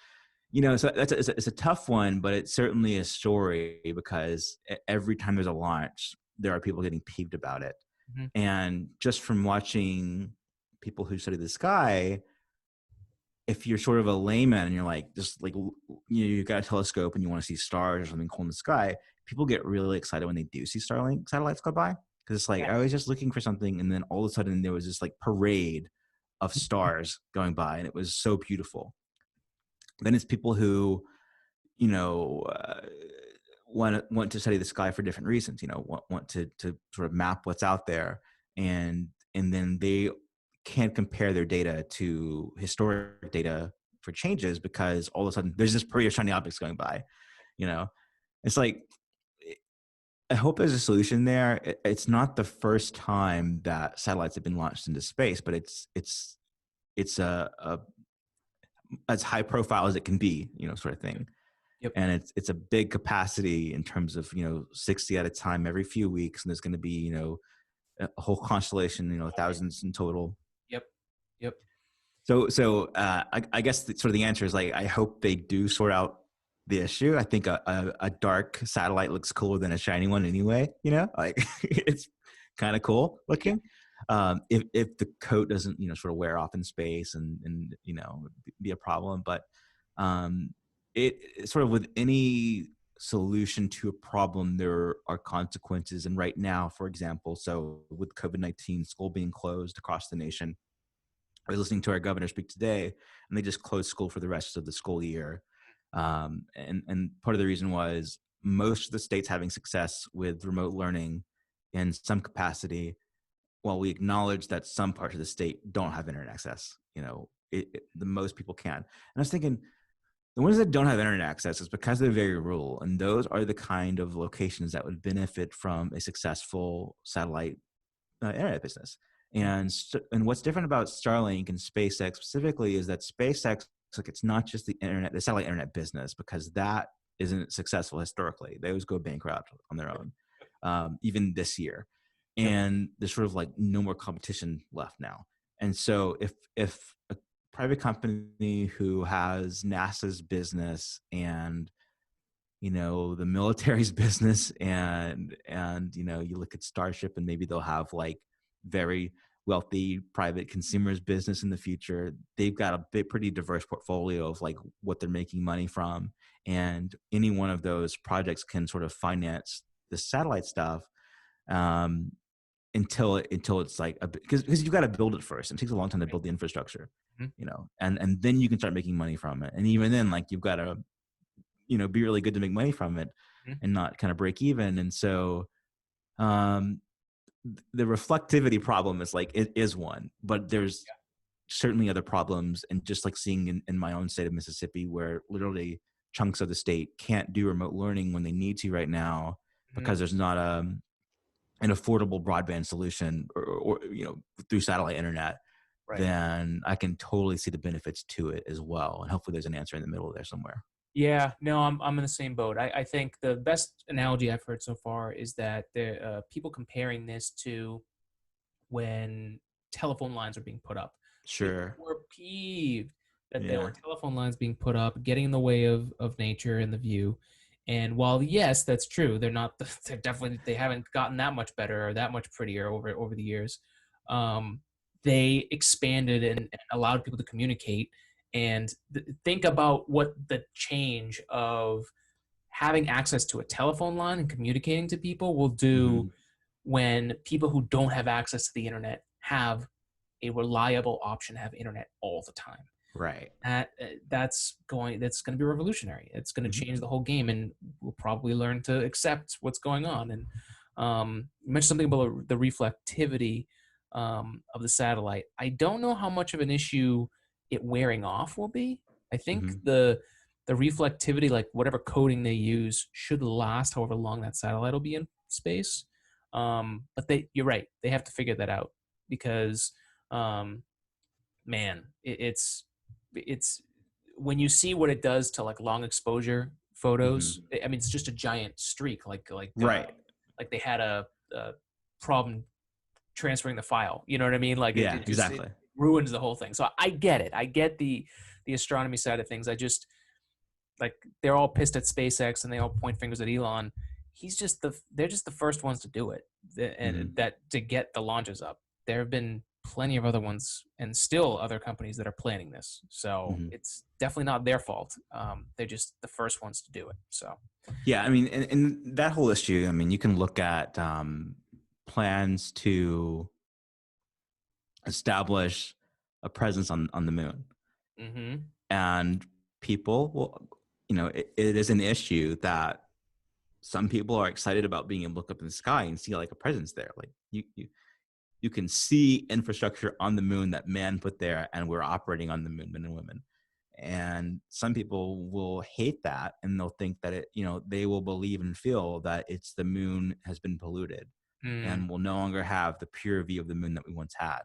so it's a tough one, but it's certainly a story because every time there's a launch, there are people getting peeved about it. Hmm. And just from watching people who study the sky, if you're sort of a layman and you're like, just like, you've got a telescope and you want to see stars or something cool in the sky, people get really excited when they do see Starlink satellites go by. Cause it's like, Yeah. I was just looking for something. And then all of a sudden there was this like parade of stars going by, and it was so beautiful. Then it's people who, you know, uh, want to study the sky for different reasons. Want to sort of map what's out there, and then they can't compare their data to historic data for changes because all of a sudden there's this parade of shiny objects going by. You know, it's like, I hope there's a solution there. It's not the first time that satellites have been launched into space, but it's a as high profile as it can be, sort of thing. Yep. And it's a big capacity in terms of 60 at a time every few weeks, and there's going to be a whole constellation, thousands in total. Yep. Yep. So I guess sort of the answer is like, I hope they do sort out the issue. I think a dark satellite looks cooler than a shiny one anyway. Like it's kind of cool looking. If the coat doesn't sort of wear off in space and be a problem, but um, it sort of, with any solution to a problem, there are consequences. And right now, for example, so with COVID-19, school being closed across the nation, I was listening to our governor speak today, and they just closed school for the rest of the school year. And part of the reason was most of the states having success with remote learning in some capacity, while we acknowledge that some parts of the state don't have internet access. The most people can. And I was thinking, the ones that don't have internet access is because they're very rural, and those are the kind of locations that would benefit from a successful satellite internet business. And what's different about Starlink and SpaceX specifically is that SpaceX, like, it's not just the satellite internet business, because that isn't successful historically. They always go bankrupt on their own, even this year. Yep. And there's sort of like no more competition left now. And so if a private company who has NASA's business and the military's business and you look at Starship and maybe they'll have like very wealthy private consumers business in the future. They've got a pretty diverse portfolio of like what they're making money from, and any one of those projects can sort of finance the satellite stuff, um, until it's like because you've got to build it first. It takes a long time to build the infrastructure, Mhm. and then you can start making money from it. And even then, like you've got to be really good to make money from it Mhm. and not kind of break even. And so um the reflectivity problem is like it is one, but there's certainly other problems. And just like seeing in my own state of Mississippi, where literally chunks of the state can't do remote learning when they need to right now Mhm. because there's not an affordable broadband solution or through satellite internet, Right. then I can totally see the benefits to it as well. And hopefully there's an answer in the middle there somewhere. Yeah, no, I'm in the same boat. I think the best analogy I've heard so far is that the people comparing this to when telephone lines are being put up. People Sure. were peeved that there Yeah. were telephone lines being put up, getting in the way of nature and the view. And while yes, that's true, they're not. They're definitely they haven't gotten that much better or that much prettier over the years. Um, they expanded and allowed people to communicate. And think about what the change of having access to a telephone line and communicating to people will do Hmm. when people who don't have access to the internet have a reliable option to have internet all the time. Right. That's going to be revolutionary. It's going to Hmm. change the whole game, and we'll probably learn to accept what's going on. And you mentioned something about the reflectivity of the satellite. I don't know how much of an issue it wearing off will be. I think Hmm. the reflectivity, like whatever coating they use, should last however long that satellite will be in space. But you're right, they have to figure that out because um, man, it's when you see what it does to like long exposure photos. Hmm. I mean, it's just a giant streak, Right. like they had a problem transferring the file. You know what I mean? Like Yeah, it exactly. ruins the whole thing. So I get it. I get the astronomy side of things. I just like they're all pissed at SpaceX and they all point fingers at Elon. They're just the first ones to do it, and Hmm. that to get the launches up. There have been plenty of other ones and still other companies that are planning this. So Hmm. it's definitely not their fault. They're just the first ones to do it. So Yeah, I mean, and that whole issue, I mean, you can look at plans to establish a presence on the moon. mm-hmm. And people, well, it is an issue that some people are excited about being able to look up in the sky and see like a presence there. Like you can see infrastructure on the moon that man put there, and we're operating on the moon, men and women. And some people will hate that, and they'll think that they will believe and feel that it's the moon has been polluted Mm, and will no longer have the pure view of the moon that we once had.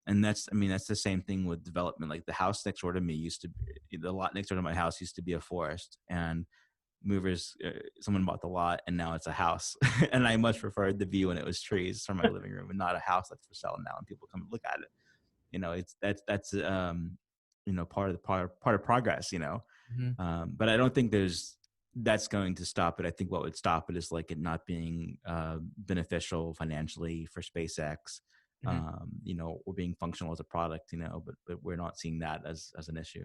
And that's the same thing with development. Like the house next door to me the lot next door to my house used to be a forest, and someone bought the lot and now it's a house. And I much preferred the view when it was trees from my living room and not a house that's for sale now and people come and look at it. It's that's part of progress. mm-hmm. But I don't think that's going to stop it. I think what would stop it is like it not being beneficial financially for SpaceX, Mm-hmm. or being functional as a product, but we're not seeing that as an issue.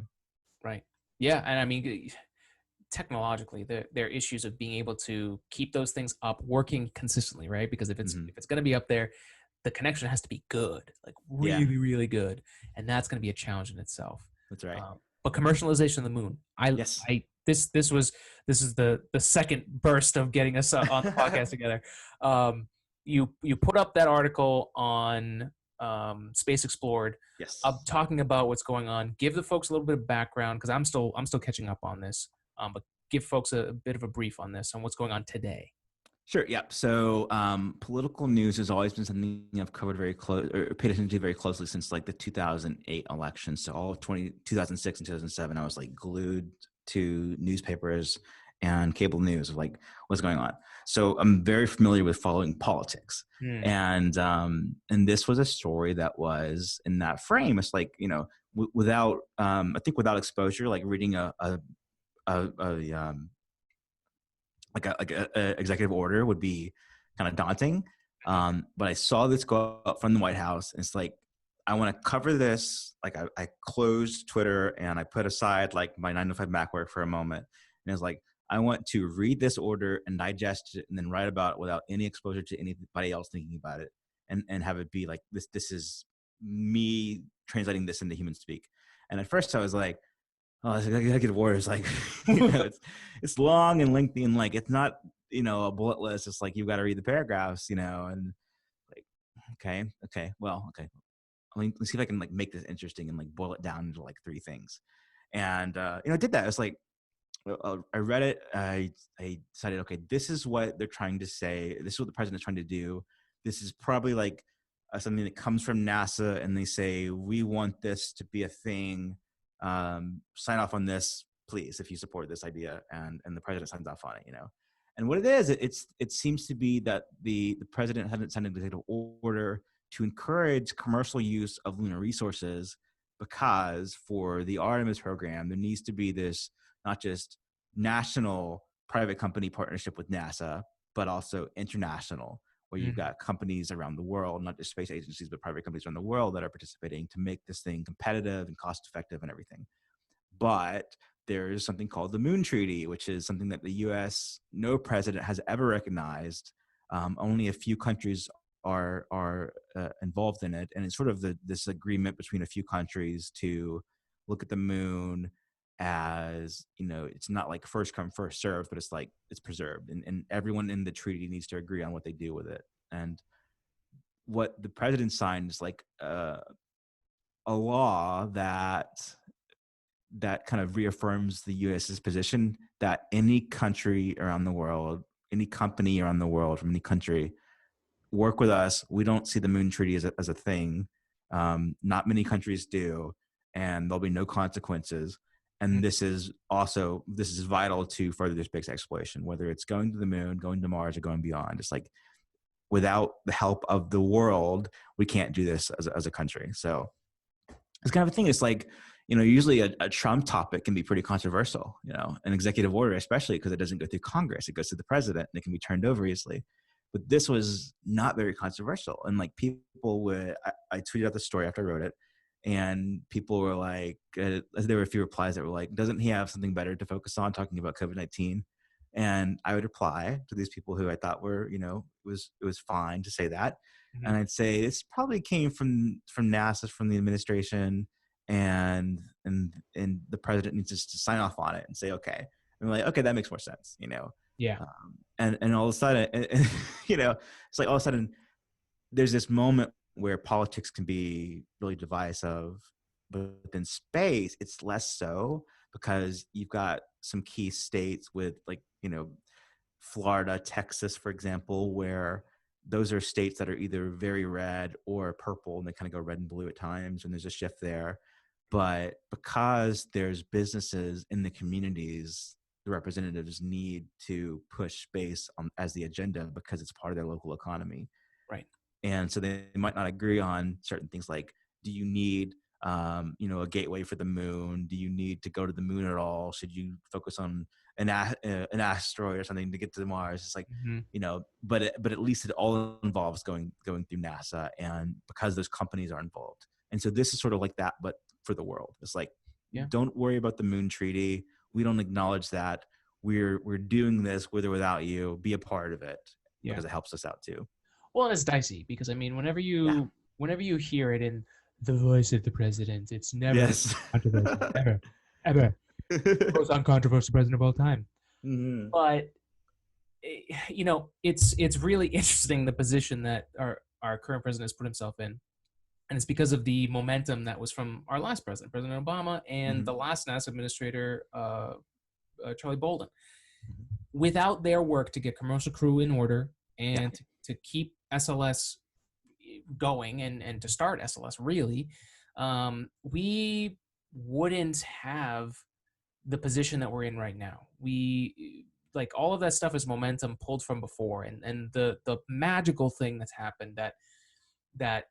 Right. Yeah, and I mean, technologically there are issues of being able to keep those things up working consistently, right? Because if it's Hmm. if it's going to be up there, the connection has to be good, like Yeah, really really good, and that's going to be a challenge in itself. that's right. But commercialization of the moon, Yes. I this is the second burst of getting us on the podcast together. um you put up that article on Space Explored, Yes. talking about what's going on. Give the folks a little bit of background because I'm still catching up on this. But give folks a bit of a brief on this, on what's going on today. Sure. Yep. So, political news has always been something I've covered very close or paid attention to very closely since like the 2008 election. So all of 2006 and 2007, I was like glued to newspapers and cable news of like what's going on. So I'm very familiar with following politics. Mm. And this was a story that was in that frame. It's like, without I think without exposure, like reading a executive order would be kind of daunting. But I saw this go up from the White House, and it's like, I want to cover this. Like I closed Twitter and I put aside like my 9to5mac work for a moment. And it's like, I want to read this order and digest it and then write about it without any exposure to anybody else thinking about it, and have it be like this is me translating this into human speak. And at first I was like, oh, this executive order is like, it's long and lengthy, and like, it's not, a bullet list. It's like, you've got to read the paragraphs, and like, okay, well, okay. Let's see if I can like make this interesting and like boil it down into like three things. And, I did that. It's like, I read it. I decided, okay, this is what they're trying to say. This is what the president's trying to do. This is probably like something that comes from NASA, and they say, we want this to be a thing. Sign off on this, please, if you support this idea. And the president signs off on it, And what it is, it seems to be that the president hasn't signed an executive order to encourage commercial use of lunar resources, because for the Artemis program, there needs to be this not just national private company partnership with NASA, but also international, where you've got companies around the world, not just space agencies, but private companies around the world that are participating to make this thing competitive and cost effective and everything. But there's something called the Moon Treaty, which is something that the U.S., no president has ever recognized. Only a few countries are involved in it. And it's sort of this agreement between a few countries to look at the moon as, it's not like first come, first served, but it's like it's preserved. And everyone in the treaty needs to agree on what they do with it. And what the president signed is like a law that kind of reaffirms the U.S.'s position that any country around the world, any company around the world from any country, work with us. We don't see the Moon Treaty as a thing. Not many countries do, and there'll be no consequences. And this is vital to further the space exploration, whether it's going to the moon, going to Mars, or going beyond. It's like, without the help of the world, we can't do this as a country. So it's kind of a thing. It's like, usually a Trump topic can be pretty controversial, an executive order, especially because it doesn't go through Congress. It goes to the president and it can be turned over easily. But this was not very controversial. And like, people would, I tweeted out the story after I wrote it, and people were like, there were a few replies that were like, doesn't he have something better to focus on, talking about COVID-19? And I would reply to these people who I thought were, it was fine to say that. And I'd say, this probably came from NASA, from the administration, and the president needs to sign off on it and say, okay. And we're like, okay, that makes more sense, Yeah. And all of a sudden, it's like all of a sudden there's this moment where politics can be really divisive, but in space, it's less so, because you've got some key states with like, Florida, Texas, for example, where those are states that are either very red or purple, and they kind of go red and blue at times, and there's a shift there. But because there's businesses in the communities, the representatives need to push space as the agenda, because it's part of their local economy. Right. And so they might not agree on certain things like, do you need, a gateway for the moon? Do you need to go to the moon at all? Should you focus on an asteroid or something to get to Mars? It's like, but at least it all involves going through NASA, and because those companies are involved. And so this is sort of like that, but for the world. It's like, don't worry about the Moon Treaty. We don't acknowledge that. We're doing this with or without you. Be a part of it, because it helps us out too. Well, it's dicey, because I mean, whenever you hear it in the voice of the president, it's never controversial, ever. Most uncontroversial president of all time. But it's really interesting, the position that our current president has put himself in, and it's because of the momentum that was from our last president, President Obama, and the last NASA administrator, Charlie Bolden. Without their work to get commercial crew in order and to keep SLS going and to start SLS really, we wouldn't have the position that we're in right now. We like all of that stuff is momentum pulled from before, and the magical thing that's happened that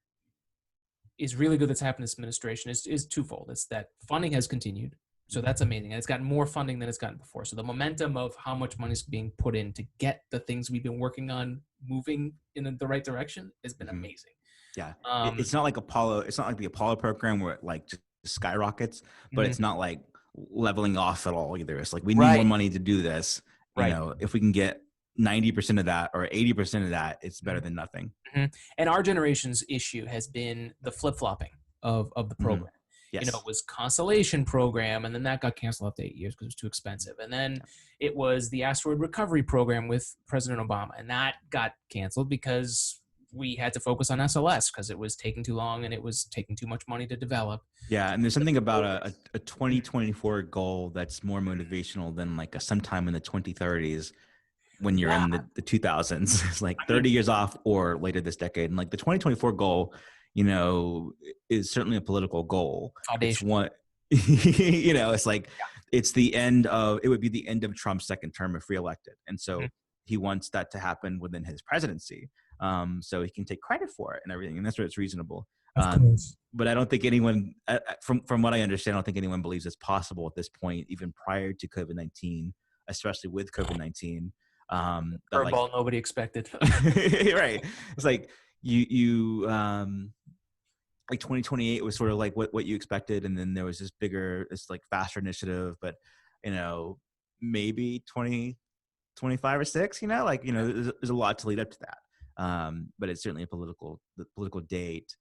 is really good that's happened in this administration is twofold. It's that funding has continued. So that's amazing. And it's gotten more funding than it's gotten before. So the momentum of how much money is being put in to get the things we've been working on moving in the right direction has been amazing. Yeah. It's not like Apollo. It's not like the Apollo program where it like just skyrockets, but it's not like leveling off at all either. It's like, we need more money to do this. You know, if we can get 90% of that or 80% of that, it's better than nothing. And our generation's issue has been the flip-flopping of the program. Yes. You know, it was Constellation program, and then that got canceled after 8 years because it was too expensive. And then it was the asteroid recovery program with President Obama, and that got canceled because we had to focus on SLS because it was taking too long and it was taking too much money to develop. Yeah, and there's something about a 2024 goal that's more motivational than like a sometime in the 2030s when you're in the 2000s. It's like 30 years off or later this decade. And like the 2024 goal, you know, is certainly a political goal. Foundation. It's what, you know, it's like, it's the end of, it would be the end of Trump's second term if reelected. And so he wants that to happen within his presidency. So he can take credit for it and everything. And that's where it's reasonable. But I don't think anyone, from what I understand, I don't think anyone believes it's possible at this point, even prior to COVID-19, especially with COVID-19. Curveball nobody expected. Right. It's like like 2028 was sort of like what you expected, and then there was this like faster initiative, but you know, maybe 2025 or 6, you know, like, you know, there's a lot to lead up to that. But it's certainly the political date.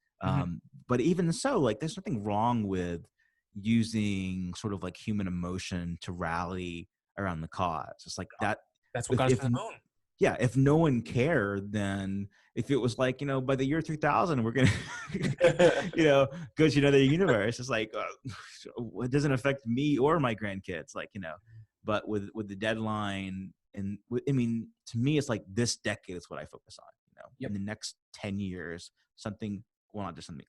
But even so, like, there's nothing wrong with using sort of like human emotion to rally around the cause. It's like that. That's what got us to the moon. Yeah, if no one cared, then if it was like, you know, by the year 3000, we're going to, you know, go to another universe. It's like, it doesn't affect me or my grandkids, like, you know, but with the deadline and I mean, to me, it's like this decade is what I focus on, you know, in the next 10 years, a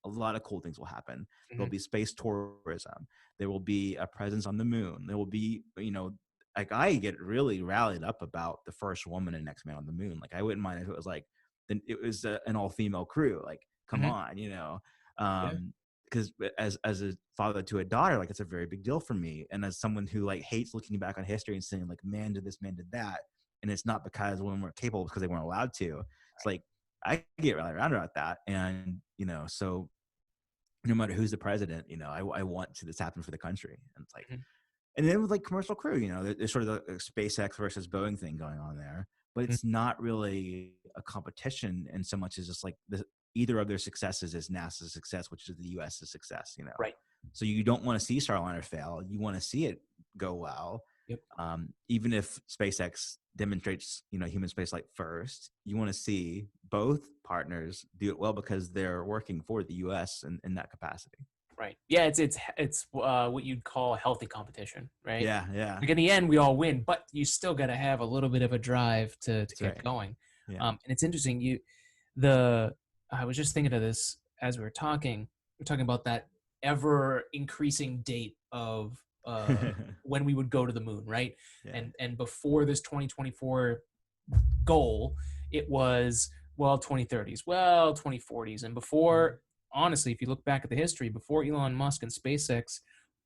lot of cool things will happen. There'll be space tourism. There will be a presence on the moon. There will be, you know, like, I get really rallied up about the first woman and next man on the moon. Like, I wouldn't mind if it was like, then it was an all-female crew. Like, come on, you know, because as a father to a daughter, like, it's a very big deal for me. And as someone who like hates looking back on history and saying like, man did this, man did that, and it's not because women weren't capable, because they weren't allowed to. It's like, I get rallied around about that, and you know, so no matter who's the president, you know, I want to this happen for the country, and it's like. And then with like commercial crew, you know, there's sort of the SpaceX versus Boeing thing going on there, but it's not really a competition in so much as just like either of their successes is NASA's success, which is the U.S.'s success, you know. Right. So you don't want to see Starliner fail. You want to see it go well. Yep. Even if SpaceX demonstrates, you know, human spaceflight first, you want to see both partners do it well because they're working for the U.S. in that capacity. Right. Yeah, it's what you'd call a healthy competition, right? Yeah, yeah. Like in the end, we all win, but you still got to have a little bit of a drive to get going. Yeah. And it's interesting. I was just thinking of this as we were talking. We're talking about that ever increasing date of when we would go to the moon, right? Yeah. And before this 2024 goal, it was 2030s, 2040s, and before. Honestly, if you look back at the history, before Elon Musk and SpaceX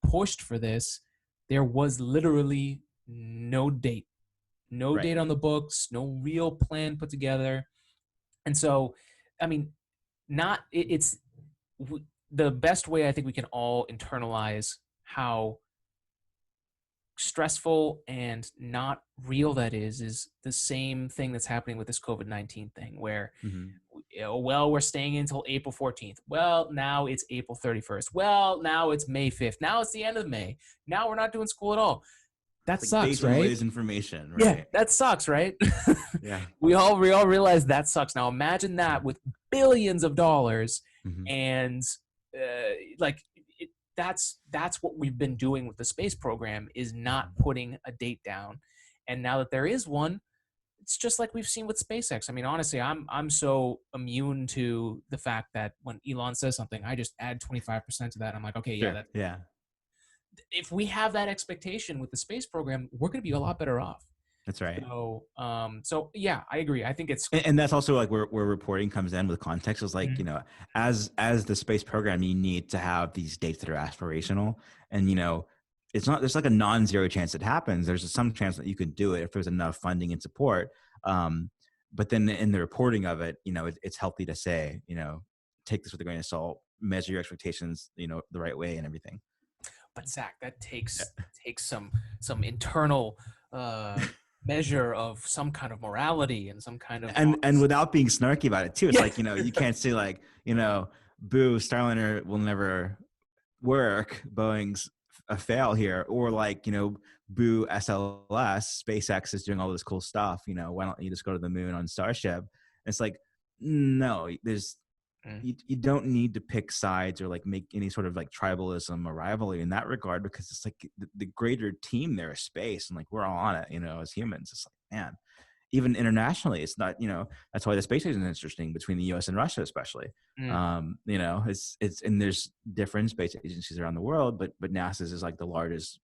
pushed for this, there was literally no date, date on the books, no real plan put together. And so, I mean, it's the best way I think we can all internalize how stressful and not real that is the same thing that's happening with this COVID-19 thing, where we're staying until April 14th. Well, now it's April 31st. Well, now it's May 5th. Now it's the end of May. Now we're not doing school at all. That sucks, based right? On information, right? Yeah, that sucks, right? Yeah. We all realize that sucks. Now imagine that with billions of dollars and that's what we've been doing with the space program, is not putting a date down. And now that there is one, it's just like we've seen with SpaceX. I mean, honestly, I'm so immune to the fact that when Elon says something, I just add 25% to that. I'm like, okay, yeah, if we have that expectation with the space program, we're going to be a lot better off. That's right. So yeah, I agree. I think it's And that's also like where reporting comes in with context is like, Mhm. as the space program, you need to have these dates that are aspirational. And, it's not, there's like a non-zero chance it happens. There's some chance that you could do it if there's enough funding and support. But then in the reporting of it, it's healthy to say, take this with a grain of salt, measure your expectations, the right way and everything. But Zach, that takes some internal measure of some kind of morality and some kind of And without being snarky about it too, it's yeah. like, you can't say like, boo, Starliner will never work, Boeing's a fail here, or like, boo, SLS, SpaceX is doing all this cool stuff, why don't you just go to the moon on Starship? And it's like, no, there's Mm. you don't need to pick sides or like make any sort of like tribalism or rivalry in that regard, because it's like the greater team there is space, and like we're all on it, as humans. It's like, man, even internationally, it's not, that's why the space station is interesting between the US and Russia, especially. Mm. It's and there's different space agencies around the world, but NASA's is like the largest,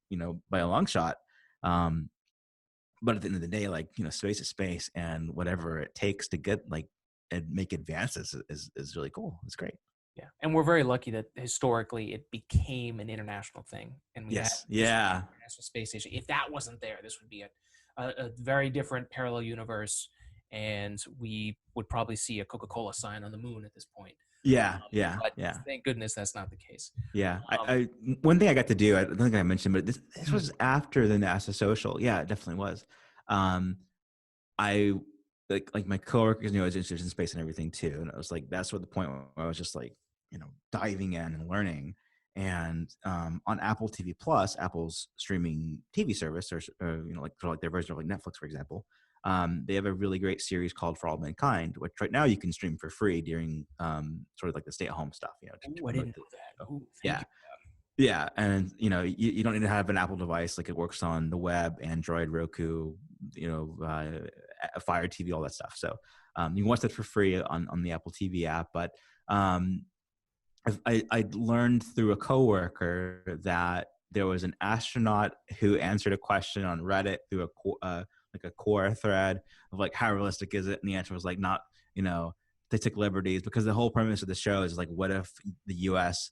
by a long shot. But at the end of the day, like, space is space, and whatever it takes to get like and make advances is really cool. It's great. Yeah, and we're very lucky that historically it became an international thing, and we had Yes. this Yeah. International Space Station. If that wasn't there, this would be a very different parallel universe, and we would probably see a Coca-Cola sign on the moon at this point. Yeah. Yeah. But Yeah. thank goodness that's not the case. Yeah. Um, I one thing I got to do, I don't think I mentioned, but this mhm. was after the NASA social. Yeah, it definitely was. Um, I like my coworkers knew I was interested in space and everything too, and it was like that's what the point where I was just like, diving in and learning. And on Apple TV Plus, Apple's streaming TV service, or like sort of like their version of like Netflix, for example, they have a really great series called For All Mankind, which right now you can stream for free during sort of like the stay-at-home stuff, to Ooh, I promote didn't the know that. show. Ooh, thank Yeah, you. yeah, and you don't need to have an Apple device. Like it works on the web, Android, Roku, Fire TV, all that stuff. So you can watch that for free on the Apple TV app. But um, I learned through a coworker that there was an astronaut who answered a question on Reddit through like a core thread of like, how realistic is it? And the answer was like, not, they took liberties, because the whole premise of the show is like, what if the U.S.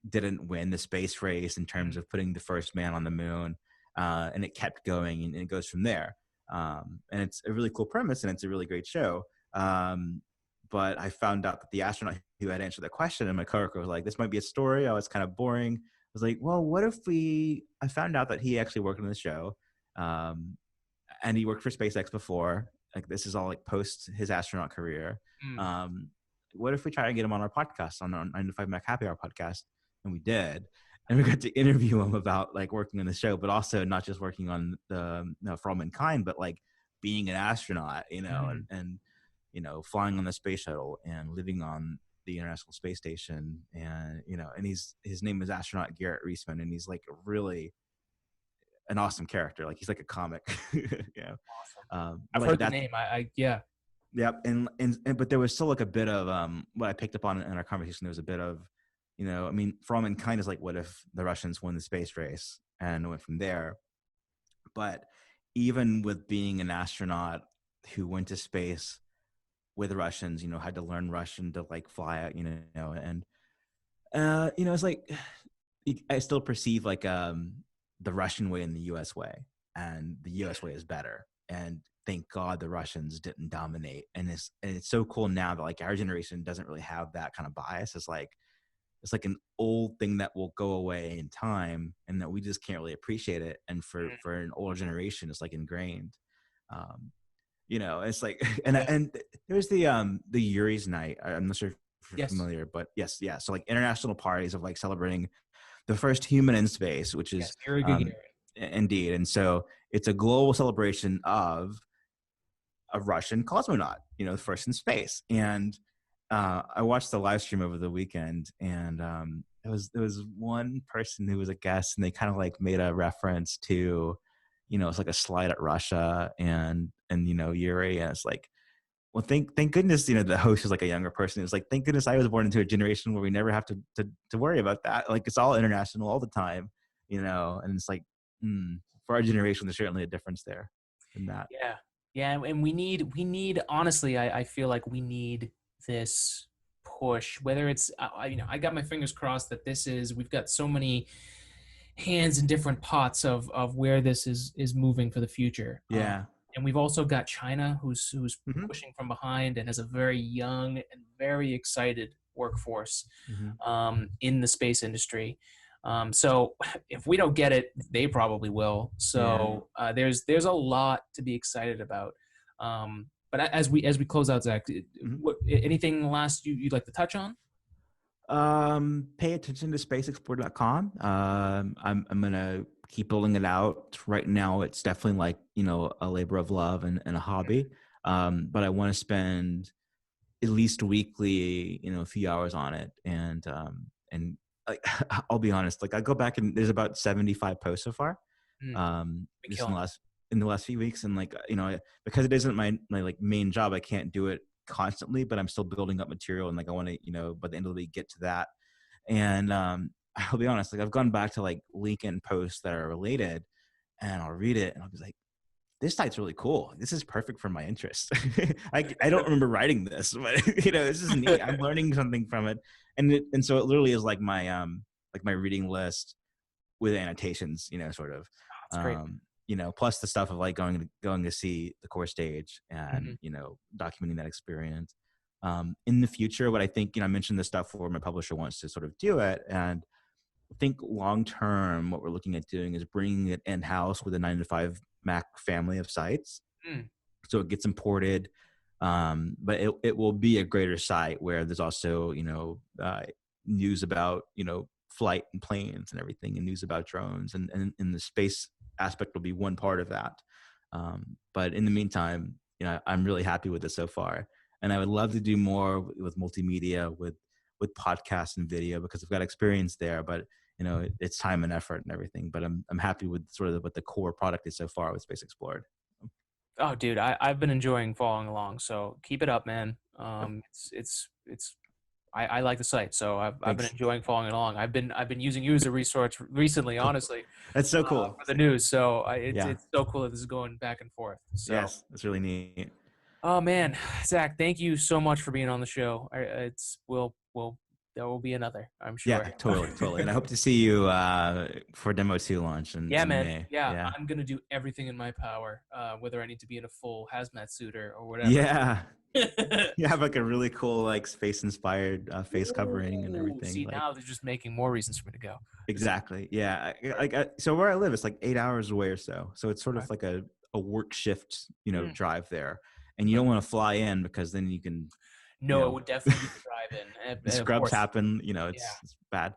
Didn't win the space race in terms of putting the first man on the moon, and it kept going, and it goes from there. And it's a really cool premise, and it's a really great show. But I found out that the astronaut who had answered the question, and my coworker was like, this might be a story. Oh, it's kind of boring. I was like, well, what if I found out that he actually worked on the show, um, and he worked for SpaceX before. Like this is all like post his astronaut career. Mm. Um, what if we try to get him on our podcast, on our 9to5mac Happy Hour podcast? And we did. And we got to interview him about like working on the show, but also not just working on the For All Mankind, but like being an astronaut, Mhm. and flying on the space shuttle and living on the International Space Station. And and his name is astronaut Garrett Reisman, and he's like really an awesome character. Like he's like a comic. Awesome. I've Like heard the that. name. Yeah. Yep. And but there was still like a bit of what I picked up on in our conversation. There was a bit of, I mean, For All Mankind is like, what if the Russians won the space race, and went from there. But even with being an astronaut who went to space with the Russians, had to learn Russian to like fly out, and it's like I still perceive like the Russian way and the US way, and the US way is better. And thank God the Russians didn't dominate. And it's so cool now that like our generation doesn't really have that kind of bias. It's like an old thing that will go away in time, and that we just can't really appreciate it. And Mm. for an older generation, it's like ingrained. Um, it's like Yeah. and there's the Yuri's night. I'm not sure if you're Yes. familiar, but yes, yeah. So like international parties of like celebrating the first human in space, which is Yes. You're a good um, Gary. indeed. And so it's a global celebration of a Russian cosmonaut, the first in space. And I watched the live stream over the weekend, and there was one person who was a guest, and they kind of like made a reference to, it's like a slide at Russia and Yuri, and it's like, Well, thank goodness, the host is like a younger person. It's like, thank goodness I was born into a generation where we never have to worry about that. Like, it's all international all the time, and it's like, for our generation, there's certainly a difference there in that. Yeah. Yeah. And we need, honestly, I feel like we need this push, whether it's, I got my fingers crossed that we've got so many hands in different pots of where this is moving for the future. Yeah. And we've also got China, who's Hmm. pushing from behind and has a very young and very excited workforce Hmm. in the space industry. So if we don't get it, they probably will. Yeah. So there's a lot to be excited about. But as we close out, Zac, Mhm. anything last you'd like to touch on? Pay attention to spaceexplore.com. I'm gonna keep building it out. Right now, it's definitely like a labor of love and a hobby. But I want to spend at least weekly, a few hours on it, and like, I'll be honest, like I go back and there's about 75 posts so far, Mm, been just killing. in the last few weeks, and like because it isn't my like main job, I can't do it constantly, but I'm still building up material, and like I want to by the end of the week get to that. And I'll be honest, like I've gone back to like LinkedIn posts that are related, and I'll read it, and I'll be like, this site's really cool. This is perfect for my interest. I don't remember writing this, but this is neat. I'm learning something from it, and so it literally is like my reading list with annotations, sort of, That's great. plus the stuff of like going to see the core stage Hmm. and documenting that experience. In the future, what I think, I mentioned this stuff where my publisher wants to sort of do it, and I think long term, what we're looking at doing is bringing it in house with a 9to5mac family of sites, Mm, so it gets imported. But it will be a greater site where there's also news about flight and planes and everything, and news about drones, and the space aspect will be one part of that. But in the meantime, I'm really happy with it so far, and I would love to do more with multimedia, with podcasts and video, because I've got experience there. But it's time and effort and everything. But I'm happy with sort of what the core product is so far with Space Explored. Oh, dude, I've been enjoying following along. So keep it up, man. Yep. I like the site, so I've been Thanks. enjoying following along. I've been using you as a resource recently, Cool. honestly, That's so cool. for the news. So Yeah. it's so cool that this is going back and forth. So, Yes. That's really neat. oh man, Zac, thank you so much for being on the show. It's will there will be another, I'm Yeah. sure. Totally. Totally. And I hope to see you for Demo 2 launch Yeah, in man. May. Yeah, Yeah. I'm gonna do everything in my power, whether I need to be in a full hazmat suit or whatever. Yeah. You have like a really cool like space inspired face covering and Ooh, everything. see, Like, now they're just making more reasons for me to go. exactly. Yeah. So where I live, it's like 8 hours away or so. So it's sort Okay. of like a work shift, Mm. drive there. And you don't want to fly in because then you can, you No, it know, would definitely be the drive-in, the and of scrubs course, happen, yeah. it's bad.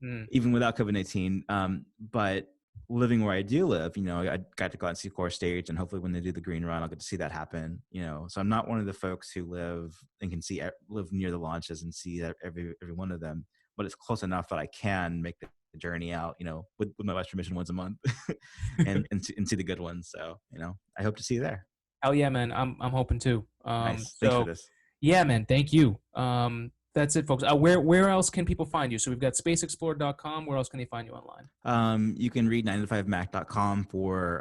Mm. Even without COVID-19. But living where I do live, I got to go out and see Core Stage, and hopefully when they do the green run, I'll get to see that happen. So I'm not one of the folks who live and can live near the launches and see every one of them, but it's close enough that I can make the journey out, with my wife's permission once a month, and see the good ones. So I hope to see you there. Hell yeah, man. I'm hoping to. Nice. Thanks for So this. yeah, man. Thank you. That's it, folks. Where else can people find you? So we've got spaceexplore.com. Where else can they find you online? You can read 9to5mac.com for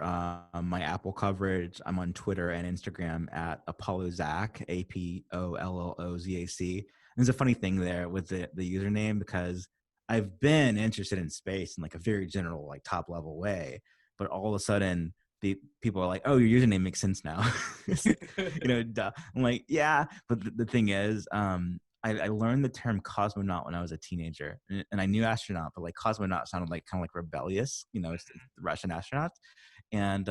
my Apple coverage. I'm on Twitter and Instagram at Apollo Zac, APOLLOZAC. There's a funny thing there with the username, because I've been interested in space in like a very general, like top level way, but all of a sudden the people are like, "Oh, your username makes sense now." It's like, duh. I'm like, yeah, but the thing is, I learned the term cosmonaut when I was a teenager, and I knew astronaut, but like cosmonaut sounded like kind of like rebellious, it's the Russian astronauts, and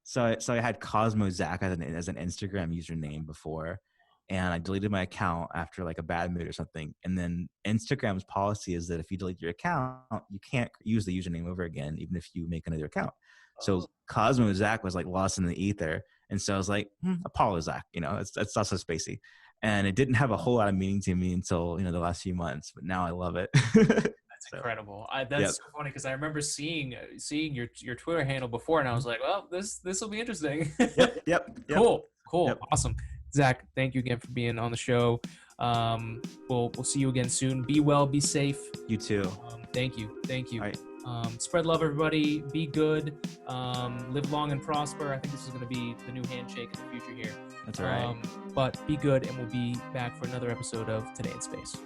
so I had Cosmo Zac as an Instagram username before, and I deleted my account after like a bad mood or something, and then Instagram's policy is that if you delete your account, you can't use the username over again, even if you make another account. So Oh, Cosmo Zac was like lost in the ether, and so I was like, Apollo Zac, it's also spacey. And it didn't have a whole lot of meaning to me until the last few months, but now I love it. that's So incredible. yep. That's so funny because I remember seeing your Twitter handle before, and I was like, well, this will be interesting. Yep. Yep. Yep. Cool. Yep. Awesome. Zach, thank you again for being on the show. We'll see you again soon. Be well, be safe. You too. Thank you. All right. Spread love, everybody. Be good. Live long and prosper. I think this is going to be the new handshake in the future here. That's all right. But be good, and we'll be back for another episode of Today in Space.